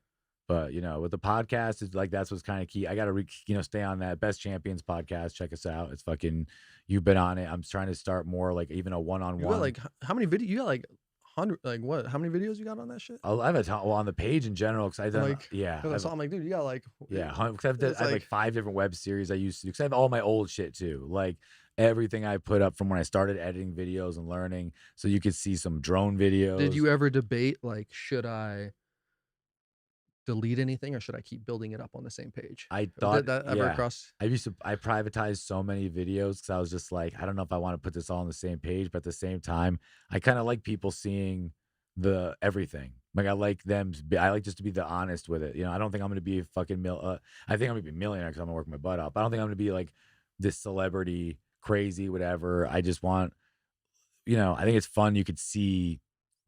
But with the podcast, it's like that's what's kind of key. I gotta stay on that Best Champions podcast. Check us out. It's fucking, you've been on it. I'm trying to start more like even a You got one-on-one. like how many videos? You got like 100? Like what? How many videos you got on that shit? I have on the page in general, because I've done Like, yeah, 'cause I saw, I'm like, dude, you got like yeah, because it's I have like 5 different web series I used to do, because I have all my old shit too, like everything I put up from when I started editing videos and learning. So you could see some drone videos. Did you ever debate like, should I delete anything or should I keep building it up on the same page? I thought, Did that ever yeah. cross? I privatized so many videos because I was just like, I don't know if I want to put this all on the same page, but at the same time, I kind of like people seeing the everything. Like I like just to be the honest with it. I don't think I'm going to be a fucking I think I'm going to be a millionaire because I'm going to work my butt off. I don't think I'm going to be like this celebrity crazy, whatever. I just want, I think it's fun. You could see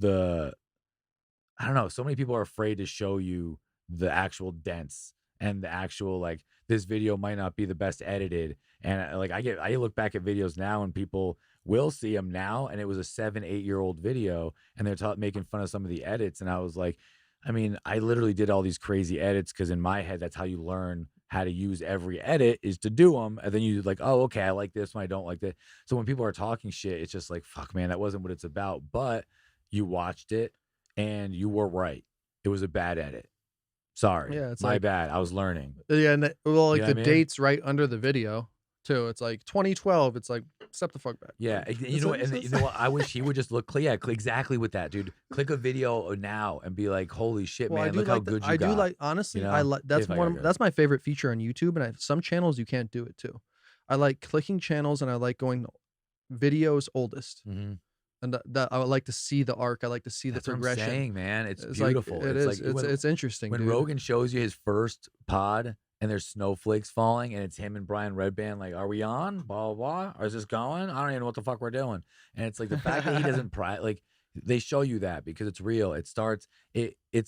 I don't know. So many people are afraid to show you the actual dents and the actual, like, this video might not be the best edited. And I look back at videos now and people will see them now, and it was a 7-8 year old video, and they're making fun of some of the edits. And I was like, I mean, I literally did all these crazy edits because in my head, that's how you learn how to use every edit, is to do them. And then you like, oh, okay, I like this one, I don't like that. So when people are talking shit, it's just like, fuck, man, that wasn't what it's about. But you watched it and you were right. It was a bad edit. Sorry. Yeah, it's my like, bad. I was learning. Yeah, and like You know what I the mean? dates right under the video too. It's like 2012. It's like, step the fuck back. Yeah, Like, you know what? And you know what? I wish he would just look. Yeah, click exactly with that, dude. Click a video now and be like, "Holy shit, Well, man! Look how good you got." I do like, honestly, you I know? like that's If I one. got good. That's my favorite feature on YouTube, and some channels you can't do it too. I like clicking channels, and I like going videos oldest, Mhm. and that I would like to see the arc. I like to see That's the what I'm progression. saying, man. It's Like, beautiful. it It's is. like It's interesting. when Dude. Rogan shows you his first pod and there's snowflakes falling and it's him and Brian Redband, like, are we on? Blah, blah, blah. Or is this going? I don't even know what the fuck we're doing. And it's like the fact that he doesn't like, they show you that because it's real. It's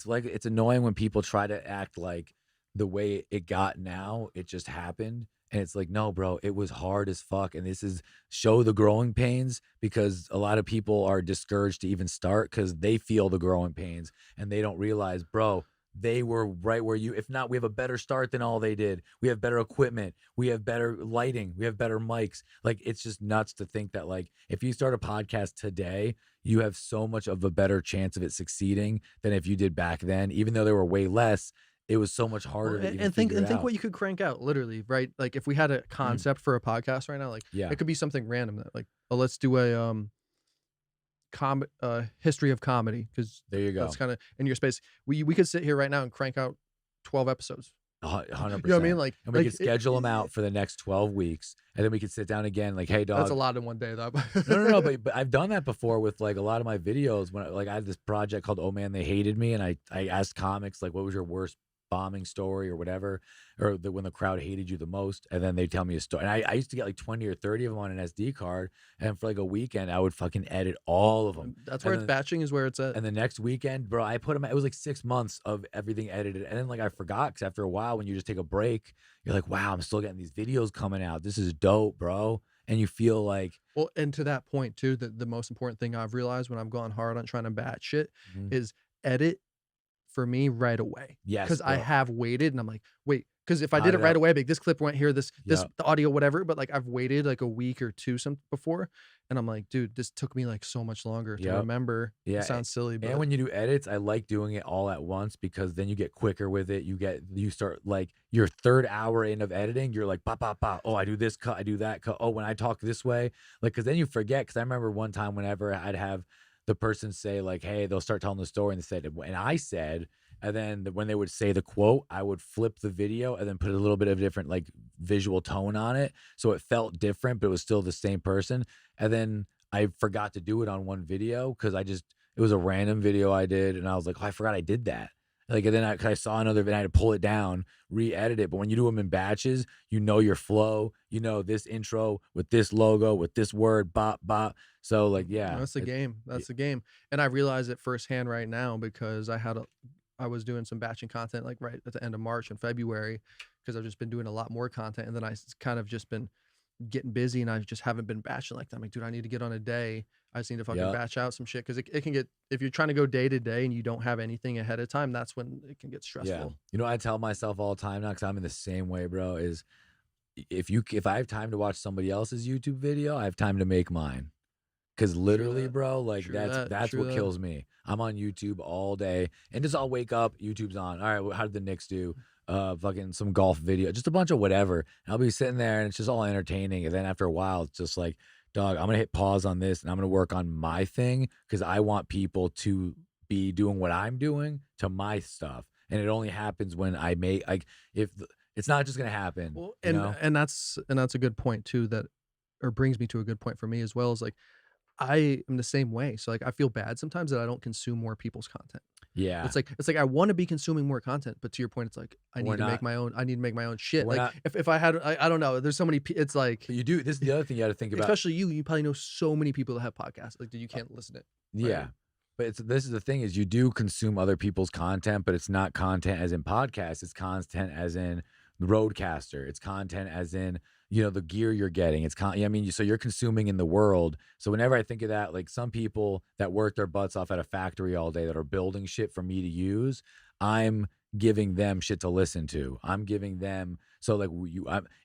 like, it's annoying when people try to act like the way it got now, it just happened. And it's like, no, bro, it was hard as fuck. And this is show the growing pains, because a lot of people are discouraged to even start because they feel the growing pains and they don't realize, bro, they were right where you, if not, we have a better start than all they did. We have better equipment. We have better lighting. We have better mics. Like, it's just nuts to think that, like, if you start a podcast today, you have so much of a better chance of it succeeding than if you did back then. Even though there were way less, it was so much harder to even and think figure it out. what you could crank out, literally, right? Like if we had a concept for a podcast right now, like Yeah. it could be something random that like, oh, let's do a history of comedy, because There you go. that's kind of in your space. We could sit here right now and crank out 12 episodes. 100%. You know what I mean? Like, and we could schedule them out for the next 12 weeks, and then we could sit down again. Like, hey, dog. That's a lot in one day, though. no. But I've done that before with like a lot of my videos. When like I had this project called "Oh Man, They Hated Me," and I asked comics like, what was your worst bombing story or whatever, or when the crowd hated you the most, and then they tell me a story. And I used to get like 20 or 30 of them on an SD card, and for like a weekend, I would fucking edit all of them. That's where it's batching is where it's at. And the next weekend, bro, I put them. It was like 6 months of everything edited, and then like I forgot, because after a while, when you just take a break, you're like, wow, I'm still getting these videos coming out. This is dope, bro. And you feel like, well, and to that point too, the most important thing I've realized when I've gone hard on trying to batch shit is edit for me right away. yes, Because I bro. have waited and I'm like, wait, because if I Hot did it it right up. away, like this clip went here, this Yup. the audio, whatever, but like I've waited like a week or two before, and I'm like, dude, this took me like so much longer to Yup. remember. Yeah, It sounds silly, but And when you do edits, I like doing it all at once, because then you get quicker with it. You start like your third hour in of editing, you're like, bah, bah, bah. Oh, I do this cut, I do that cut. Oh, when I talk this way, like, because then you forget. Because I remember one time whenever I'd have the person say like, hey, they'll start telling the story, and they said, and I said, and then when they would say the quote, I would flip the video and then put a little bit of different like visual tone on it, so it felt different, but it was still the same person. And then I forgot to do it on one video, because it was a random video I did, and I was like, oh, I forgot I did that. Like, and then I saw another video, I had to pull it down, re-edit it. But when you do them in batches, you know your flow, you know this intro with this logo, with this word, bop, bop. So like, yeah. that's the game. That's the game. And I realize it firsthand right now, because I was doing some batching content like right at the end of March and February, because I've just been doing a lot more content, and then I kind of just been getting busy, and I just haven't been batching like that. I'm like, dude, I need to get on a day. I just need to fucking Yup. batch out some shit, because it can get, if you're trying to go day to day and you don't have anything ahead of time, that's when it can get stressful. Yeah. You know, I tell myself all the time now, because I'm in the same way, bro, is if I have time to watch somebody else's YouTube video, I have time to make mine. Because literally, that. bro, like True that's that. True what that. kills me. I'm on YouTube all day, and just I'll wake up, YouTube's on. All right, how did the Knicks do? Fucking some golf video, just a bunch of whatever. And I'll be sitting there, and it's just all entertaining. And then after a while, it's just like, dog, I'm gonna hit pause on this, and I'm gonna work on my thing, because I want people to be doing what I'm doing to my stuff. And it only happens when I make, like, it's not just gonna happen. Well, you know? and that's a good point too, that, or brings me to a good point for me as well, is like, I am the same way. So like I feel bad sometimes that I don't consume more people's content. Yeah. It's like I want to be consuming more content, but to your point, it's like I We're need to not. make my own. I need to make my own shit. We're Like not. if I had, I don't know. There's so many. It's like, You do. This is the other thing you got to think about. especially you. You probably know so many people that have podcasts. Like, dude, you can't listen to it. Yeah. Right. But this is the thing, is you do consume other people's content, but it's not content as in podcasts. It's content as in Roadcaster. It's content as in, the gear you're getting. It's I mean, so you're consuming in the world. So whenever I think of that, like some people that work their butts off at a factory all day that are building shit for me to use, I'm giving them shit to listen to. I'm giving them, so like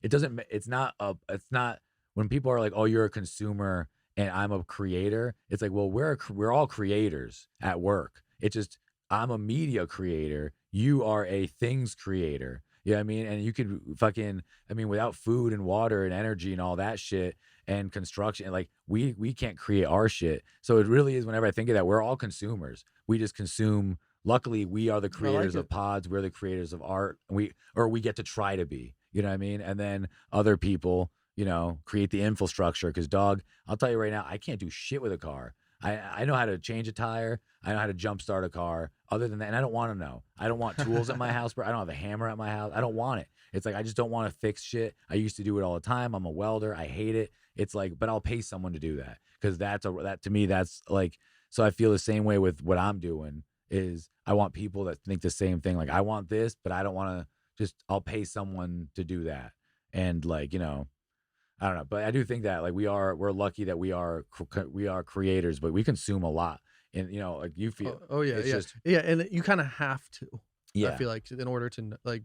it's not when people are like, oh, you're a consumer and I'm a creator. It's like, well, we're all creators at work. It's just, I'm a media creator. You are a things creator. You know what I mean? And you could fucking, without food and water and energy and all that shit and construction, like we can't create our shit. So it really is, whenever I think of that, we're all consumers. We just consume. Luckily, we are the creators of pods. We're the creators of art. And we get to try to be, you know what I mean? And then other people, create the infrastructure. Because, dog, I'll tell you right now, I can't do shit with a car. I know how to change a tire. I know how to jumpstart a car. Other than that, and I don't want to know. I don't want tools at my house, bro. I don't have a hammer at my house. I don't want it. It's like, I just don't want to fix shit. I used to do it all the time. I'm a welder. I hate it. It's like, but I'll pay someone to do that, because that to me, that's like, so I feel the same way with what I'm doing. Is I want people that think the same thing. Like, I want this, but I don't want to I'll pay someone to do that. And like, I don't know, but I do think that like we're lucky that we are creators, but we consume a lot, and like you feel. Oh yeah, it's yeah, just, yeah. And you kind of have to. Yeah. I feel like in order to like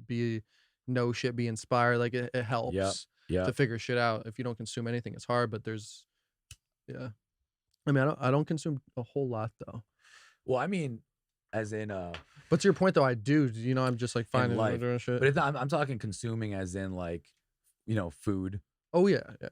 be be inspired, like it helps Yep. to figure shit out. If you don't consume anything, it's hard. But yeah. I mean, I don't consume a whole lot though. Well, I mean, as in But to your point though, I do. I'm just like in finding life, doing shit. but it's not, I'm talking consuming as in like, food. Oh yeah, yeah.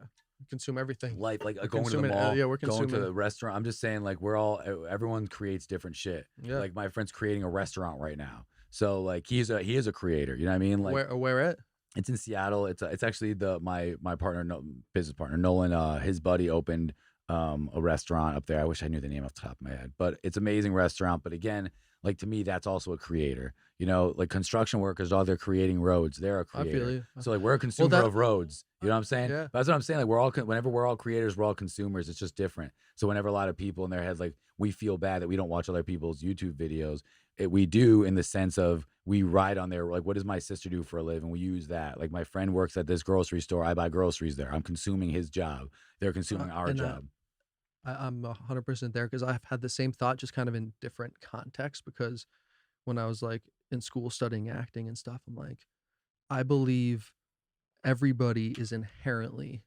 Consume everything. Life, like We're going to the consuming. mall, Yeah, we're going to consuming. the restaurant. I'm just saying, like, everyone creates different shit. Yeah. Like my friend's creating a restaurant right now, so like he is a creator. You know what I mean? Like Where at? it's in Seattle. It's actually my partner, business partner Nolan. His buddy opened a restaurant up there. I wish I knew the name off the top of my head, but it's an amazing restaurant. But again, like to me, that's also a creator. Like construction workers, they're creating roads. They're a I creator. feel you. So like we're a consumer of roads. You know what I'm saying? Yeah. But that's what I'm saying. Like whenever we're all creators, we're all consumers. It's just different. So whenever a lot of people in their heads, like we feel bad that we don't watch other people's YouTube videos, we do in the sense of we ride on their, like, what does my sister do for a living? We use that. Like my friend works at this grocery store. I buy groceries there. I'm consuming his job. They're consuming our job. I'm 100% there because I've had the same thought, just kind of in different contexts. Because when I was like in school studying acting and stuff, I'm like, I believe everybody is inherently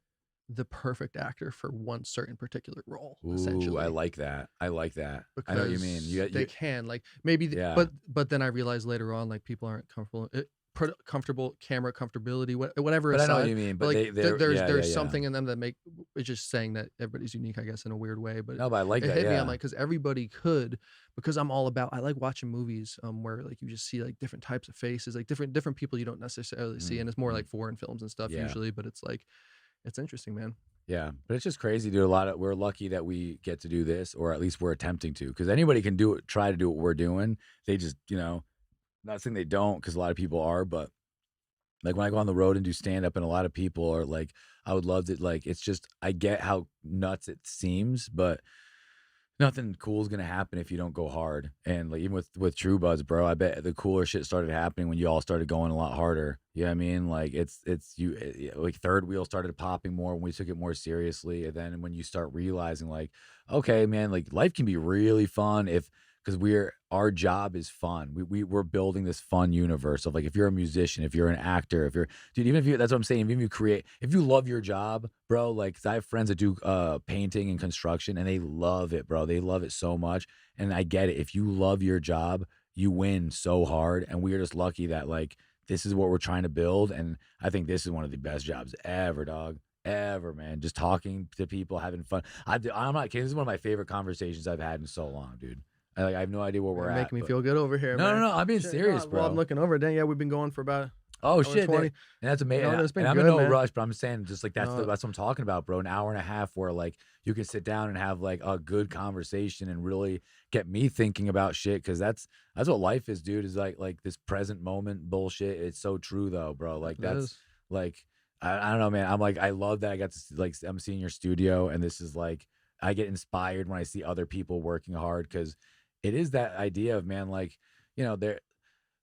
the perfect actor for one certain particular role. Ooh, essentially, I like that. because I know what you mean. they can like maybe, Yeah. but then I realized later on, like people aren't comfortable camera comfortability, whatever. But aside, I know what you mean. But like there's something in them that it's just saying that everybody's unique, I guess, in a weird way. But no, but I like it that. hit me. Yeah. I'm like, because everybody could, because I'm all about. I like watching movies where like you just see like different types of faces, like different people you don't necessarily see, and it's more like foreign films and stuff usually. But it's like, it's interesting, man. Yeah, but it's just crazy, dude. We're lucky that we get to do this, or at least we're attempting to, because anybody can try to do what we're doing. They just, not saying they don't, because a lot of people are, but like when I go on the road and do stand up, and a lot of people are like, I would love to, like, it's just, I get how nuts it seems, but nothing cool is gonna happen if you don't go hard. And like even with True Buzz, bro, I bet the cooler shit started happening when you all started going a lot harder. You know what I mean? Like like Third Wheel started popping more when we took it more seriously. And then when you start realizing like, okay, man, like life can be really fun because our job is fun. We're building this fun universe of like, if you're a musician, if you're an actor, that's what I'm saying. If you love your job, bro, like 'cause I have friends that do painting and construction, and they love it, bro. They love it so much. And I get it. If you love your job, you win so hard. And we are just lucky that like this is what we're trying to build. And I think this is one of the best jobs ever, dog. Ever, man. Just talking to people, having fun. I'm not kidding. This is one of my favorite conversations I've had in so long, dude. I have no idea where we're at. Making me feel good over here. No, man. I'm being serious, bro. Well, I'm looking over. Then yeah, we've been going for about. Oh shit, 20. and that's amazing. It's been and good, I'm in no man. rush, but I'm saying just like that's what I'm talking about, bro. An hour and a half where like you can sit down and have like a good conversation and really get me thinking about shit, because that's what life is, dude. Is like this present moment bullshit. It's so true though, bro. Like that's like I don't know, man. I'm like, I love that I got to like, I'm seeing your studio, and this is like, I get inspired when I see other people working hard, because it is that idea of, man, like,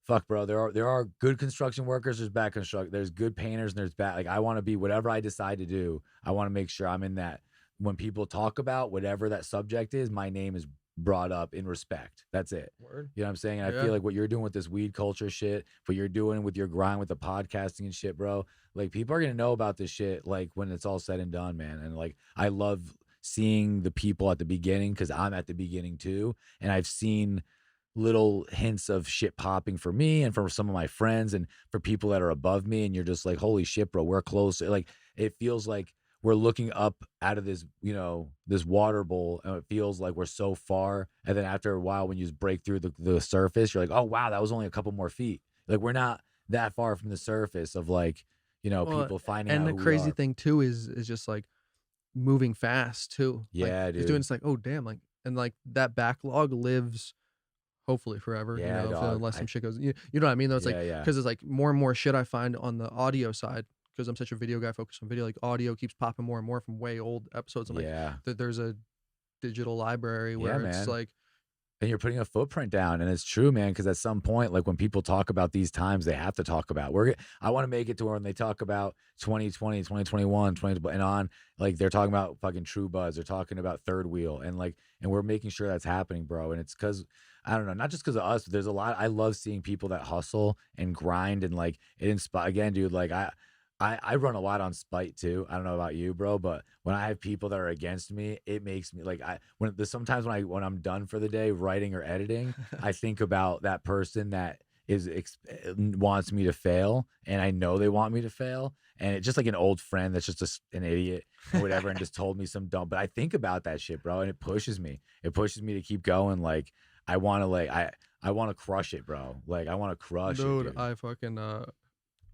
fuck, bro, there are good construction workers, there's bad construction, there's good painters, and there's bad. Like, I want to be whatever I decide to do. I want to make sure I'm in that. When people talk about whatever that subject is, my name is brought up in respect. That's it. Word. You know what I'm saying? And I feel like what you're doing with this weed culture shit, what you're doing with your grind with the podcasting and shit, bro, like people are gonna know about this shit like when it's all said and done, man. And like I love seeing the people at the beginning, because I'm at the beginning too, and I've seen little hints of shit popping for me and for some of my friends and for people that are above me, and you're just like, holy shit, bro, we're close. Like it feels like we're looking up out of this, this water bowl, and it feels like we're so far. And then after a while, when you just break through the surface, you're like, oh wow, that was only a couple more feet. Like we're not that far from the surface of like, people finding out. And the who we crazy are. thing too is just like moving fast too. Yeah, like, dude. It's doing, it's like, oh damn, like, and like that backlog lives hopefully forever. Yeah, dog. Unless some shit goes, you know what I mean? Though it's like, because it's like more and more shit I find on the audio side, because I'm such a video guy focused on video. Like audio keeps popping more and more from way old episodes. I'm like, there's a digital library where it's like And you're putting a footprint down, and it's true, man. Because at some point, like when people talk about these times, they have to talk about. I want to make it to where when they talk about 2020, 2021, 20 and on, like they're talking about fucking True Buzz. They're talking about Third Wheel, and like, and we're making sure that's happening, bro. And it's because I don't know, not just because of us. But there's a lot. I love seeing people that hustle and grind, and like it inspire again, dude. Like I run a lot on spite too. I don't know about you, bro, but when I have people that are against me, it makes me like sometimes when I'm done for the day writing or editing, I think about that person that wants me to fail, and I know they want me to fail, and it's just like an old friend that's just an idiot or whatever, and just told me some dumb. But I think about that shit, bro, and it pushes me. It pushes me to keep going. Like I want to I want to crush it, bro. Like I want to crush it, Dude, dude. I fucking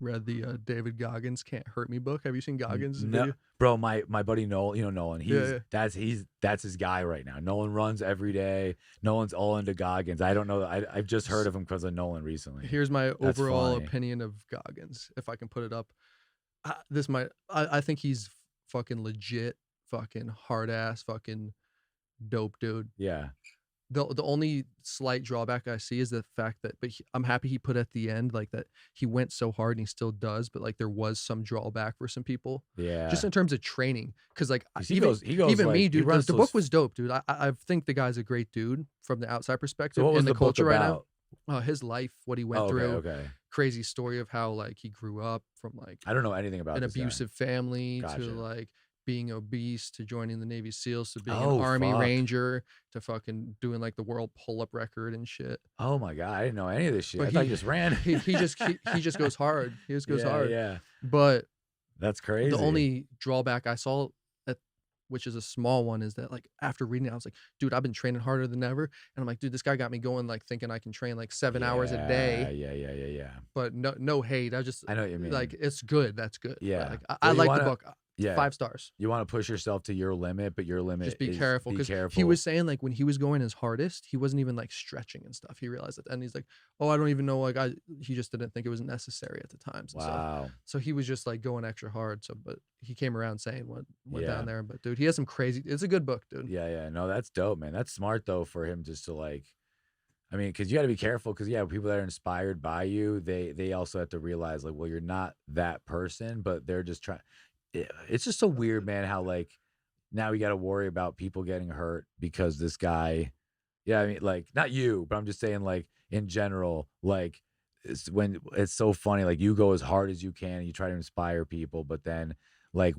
read the David Goggins Can't Hurt Me book. Have you seen Goggins' No, video? bro, my buddy Nolan, you know Nolan. Yeah. That's his guy right now. Nolan runs every day. Nolan's all into Goggins. I don't know. I've just heard of him because of Nolan recently. Here's my That's overall funny. opinion of Goggins, if I can put it up. I think he's fucking legit, fucking hard ass, fucking dope dude. Yeah. The only slight drawback I see is the fact that, I'm happy he put at the end like that he went so hard and he still does, but like there was some drawback for some people, Yeah. just in terms of training. Because like 'Cause even like, me, he dude, runs the those- book was dope, dude. I think the guy's a great dude from the outside perspective So what was in the the book culture right about? now. His life, what he went Oh, through, okay. crazy story of how like he grew up from like I don't know anything about an this guy. abusive family Gotcha. to like being obese to joining the Navy SEALs to being Oh, an Army fuck. Ranger to fucking doing like the world pull-up record and shit. Oh my god, I didn't know any of this shit. But I thought he just ran. he just goes hard. He just goes Yeah, hard. yeah. But That's crazy. the only drawback I saw, which is a small one, is that like after reading it, I was like, dude, I've been training harder than ever. And I'm like, dude, this guy got me going, like thinking I can train like 7 hours a day. Yeah. But no hate. I know what you mean. Like it's good. That's good. But, Yeah. like Well, I you like wanna- the book. Yeah. 5 stars. You want to push yourself to your limit, but your limit Just be is careful, be because careful. he was saying like when he was going his hardest, he wasn't even like stretching and stuff. He realized that, and he's like, oh, I don't even know, like he just didn't think it was necessary at the times. And stuff. Wow. So he was just like going extra hard. So, but he came around saying what went Yeah. down there. But dude, he has some crazy. It's a good book, dude. Yeah. No, that's dope, man. That's smart though for him just to like. I mean, because you got to be careful. Because people that are inspired by you, they also have to realize like, well, you're not that person, but they're just trying. It's just so weird, man. How like now we got to worry about people getting hurt because this guy. Yeah, I mean, like not you, but I'm just saying, like in general, like when it's so funny, like you go as hard as you can, and you try to inspire people, but then like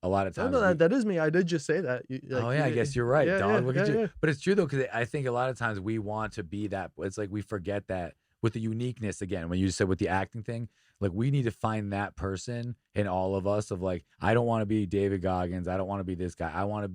a lot of times. No, that is me. I did just say that. Oh yeah, I guess you're right, yeah, dog. Look at you. yeah. But it's true though, because I think a lot of times we want to be that. It's like we forget that with the uniqueness again. When you said with the acting thing, like we need to find that person in all of us. Of like, I don't want to be David Goggins. I don't want to be this guy. I want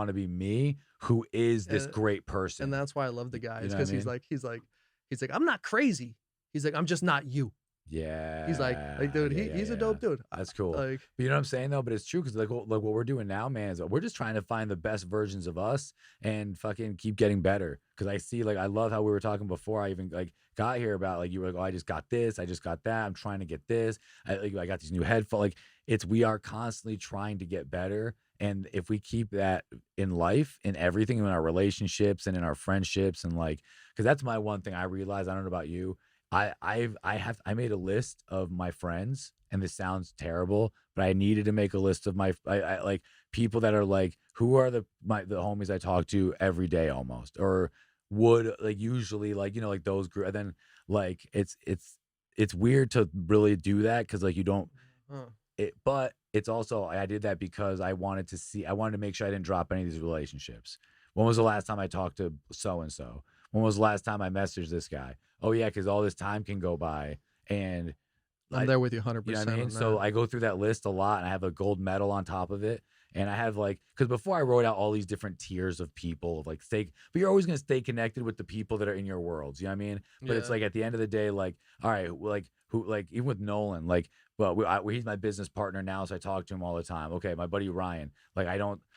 to be me, who is this great person. And that's why I love the guy. It's know what I because mean? he's like, I'm not crazy. He's like, I'm just not you. Yeah. He's like dude, he's a dope dude. That's cool. Like, but you know what I'm saying though? But it's true because like what we're doing now, man, is we're just trying to find the best versions of us and fucking keep getting better. Because I see, like, I love how we were talking before I even like got here about like you were like, oh, I just got this, I just got that, I'm trying to get this. I got these new headphones. Like we are constantly trying to get better. And if we keep that in life, in everything, in our relationships and in our friendships, and like, because that's my one thing I realized. I don't know about you. I made a list of my friends, and this sounds terrible, but I needed to make a list of my I like people that are like, who are the homies I talk to every day almost, or would like usually like like those group. And then like it's weird to really do that because like you don't but it's also I did that because I wanted to make sure I didn't drop any of these relationships. When was the last time I talked to so and so? When was the last time I messaged this guy? Oh yeah, because all this time can go by, and I'm there with you 100%. you know what I mean? So I go through that list a lot, and I have a gold medal on top of it. And I have like, because before I wrote out all these different tiers of people, like but you're always gonna stay connected with the people that are in your worlds. You know what I mean? But it's like at the end of the day, like, all right, like who, like even with Nolan, like, well, he's my business partner now, so I talk to him all the time. Okay, my buddy Ryan, like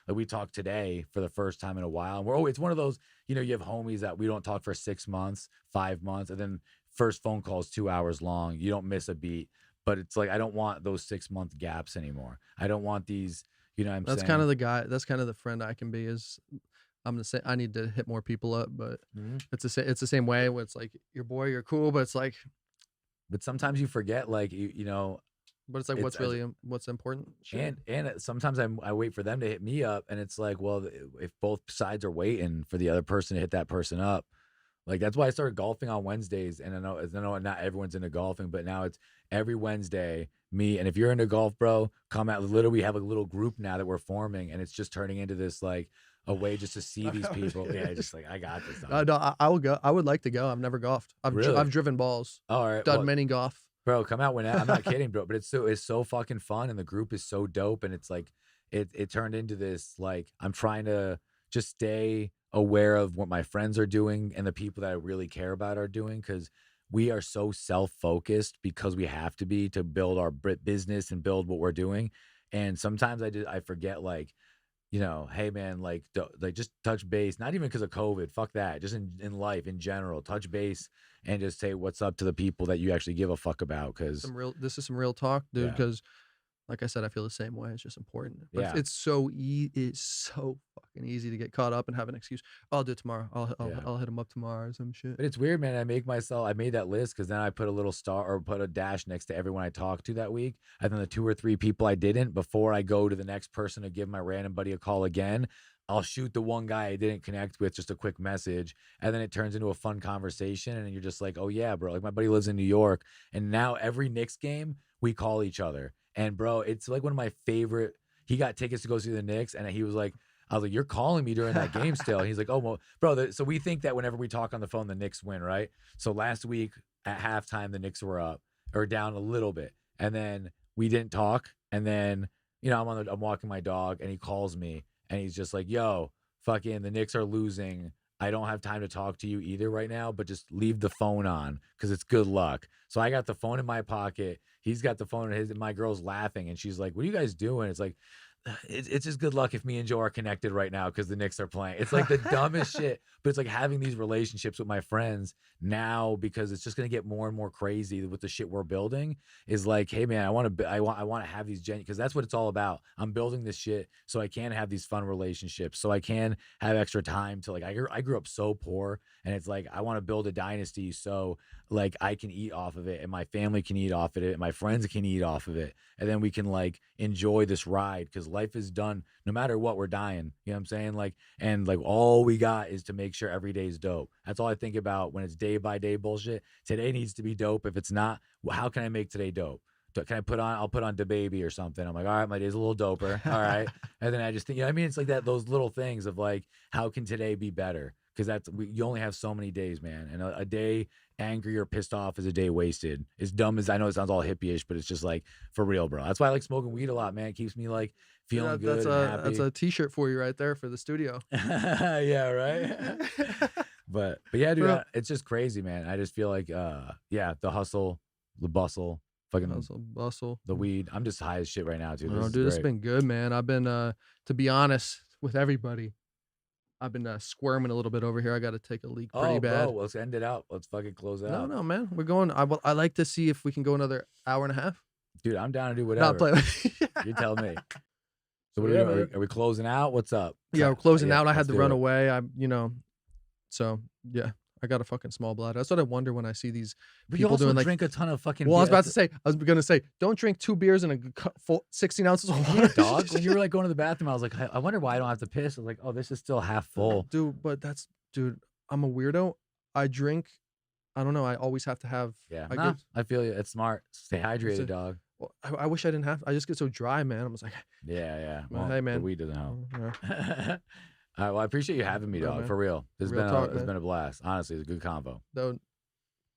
we talked today for the first time in a while, and it's one of those, you have homies that we don't talk for 6 months, 5 months, and then first phone call is 2 hours long. You don't miss a beat, but it's like I don't want those 6-month gaps anymore. I don't want these. You know what I'm saying? That's kind of the guy. That's kind of the friend I can be. Is I'm gonna say I need to hit more people up, but Mhm. it's the same way where it's like your boy, you're cool, but it's like But sometimes you forget, like you know, it's what's really what's important. Shit. and sometimes I wait for them to hit me up, and it's like, well, if both sides are waiting for the other person to hit that person up, like that's why I started golfing on Wednesdays. And I know not everyone's into golfing, but now it's every Wednesday. Me and if you're into golf, bro, come out. Literally, we have a little group now that we're forming, and it's just turning into this like a way just to see these people. Yeah, just like I got this. Dog. No, I will go. I would like to go. I've never golfed. Really? I've driven balls. All right, Done well, many golf. bro, come out when I'm not kidding, bro. But it's so fucking fun, and the group is so dope, and it's like it turned into this like I'm trying to just stay aware of what my friends are doing and the people that I really care about are doing because we are so self-focused because we have to be to build our business and build what we're doing. And sometimes I forget like you know, hey man, like just touch base, not even because of COVID, fuck that, just in life in general, touch base and just say what's up to the people that you actually give a fuck about. Because This is some real talk, dude. Yeah. Because like I said, I feel the same way. It's just important. But Yeah. it's so fucking easy to get caught up and have an excuse. I'll do it tomorrow. I'll hit him up tomorrow or some shit. But it's weird, man. I made that list because then I put a little star or put a dash next to everyone I talked to that week. And then the 2 or 3 people I didn't, before I go to the next person to give my random buddy a call again, I'll shoot the one guy I didn't connect with just a quick message. And then it turns into a fun conversation. And you're just like, oh yeah, bro. Like my buddy lives in New York. And now every Knicks game, we call each other. And bro, it's like one of my favorite. He got tickets to go see the Knicks. And he was like, I was like, you're calling me during that game still. And he's like, oh, well, bro. So we think that whenever we talk on the phone, the Knicks win, right? So last week at halftime, the Knicks were up or down a little bit. And then we didn't talk. And then, you know, I'm walking my dog and he calls me and he's just like, yo, fucking the Knicks are losing. I don't have time to talk to you either right now, but just leave the phone on because it's good luck. So I got the phone in my pocket. He's got the phone in his, and my girl's laughing and she's like, what are you guys doing? It's like, it's just good luck if me and Joe are connected right now because the Knicks are playing. It's like the dumbest shit, but it's like having these relationships with my friends now because it's just gonna get more and more crazy with the shit we're building. Is like, hey man, I want to have these because that's what it's all about. I'm building this shit so I can have these fun relationships, so I can have extra time to like. I grew up so poor, and it's like I want to build a dynasty so like I can eat off of it, and my family can eat off of it, and my friends can eat off of it, and then we can like enjoy this ride because life is done. No matter what, we're dying. You know what I'm saying? Like, and like all we got is to make sure every day is dope. That's all I think about when it's day by day bullshit. Today needs to be dope. If it's not, well, how can I make today dope? Can I I'll put on DaBaby or something. I'm like, all right, my day's a little doper. All right. And then I just think, you know what I mean? It's like that, those little things of like, how can today be better? Because you only have so many days, man. And a day angry or pissed off is a day wasted. As dumb as I know it sounds all hippie-ish, but it's just like for real, bro. That's why I like smoking weed a lot, man. It keeps me like feeling good and happy. That's a t-shirt for you right there for the studio. Yeah, right. but yeah, dude, it's just crazy, man. I just feel like yeah, the hustle, the bustle, fucking bustle, the weed. I'm just high as shit right now, dude. No, dude, it's been good, man. I've been to be honest with everybody, I've been squirming a little bit over here. I got to take a leak pretty bad. Bro, let's end it out. Let's fucking close it out. No, man. We're going. I like to see if we can go another hour and a half. Dude, I'm down to do whatever. Not play. You tell me. So what are we doing? Are we closing out? What's up? Yeah, we're closing out. I had to run away. So yeah, I got a fucking small bladder. That's what I wonder when I see these people doing like drink a ton of fucking. Well, I was gonna say, don't drink 2 beers and a full 16 ounces of water. Dog. When you were like going to the bathroom, I was like, I wonder why I don't have to piss. I was like, oh, this is still half full, dude. But I'm a weirdo. I drink. I don't know. I always have to have. Yeah, I feel you. It's smart. Stay hydrated, dog. Well, I wish I didn't have. I just get so dry, man. I was like, yeah. Well, hey, man. The weed doesn't help. Yeah. All right, well, I appreciate you having me, dog. Man. For real. It's been a blast. Honestly, it's a good convo.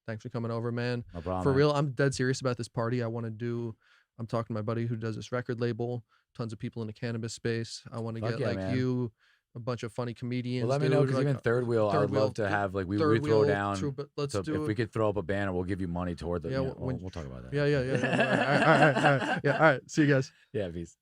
Thanks for coming over, man. No problem. For real, I'm dead serious about this party. I'm talking to my buddy who does this record label. Tons of people in the cannabis space. I want to get you, a bunch of funny comedians. Well, let me know because even Third Wheel, I would love to have like we throw down. If we could throw up a banner, we'll give you money toward the. Yeah, we'll talk about that. Yeah. All right. See you guys. Yeah, peace.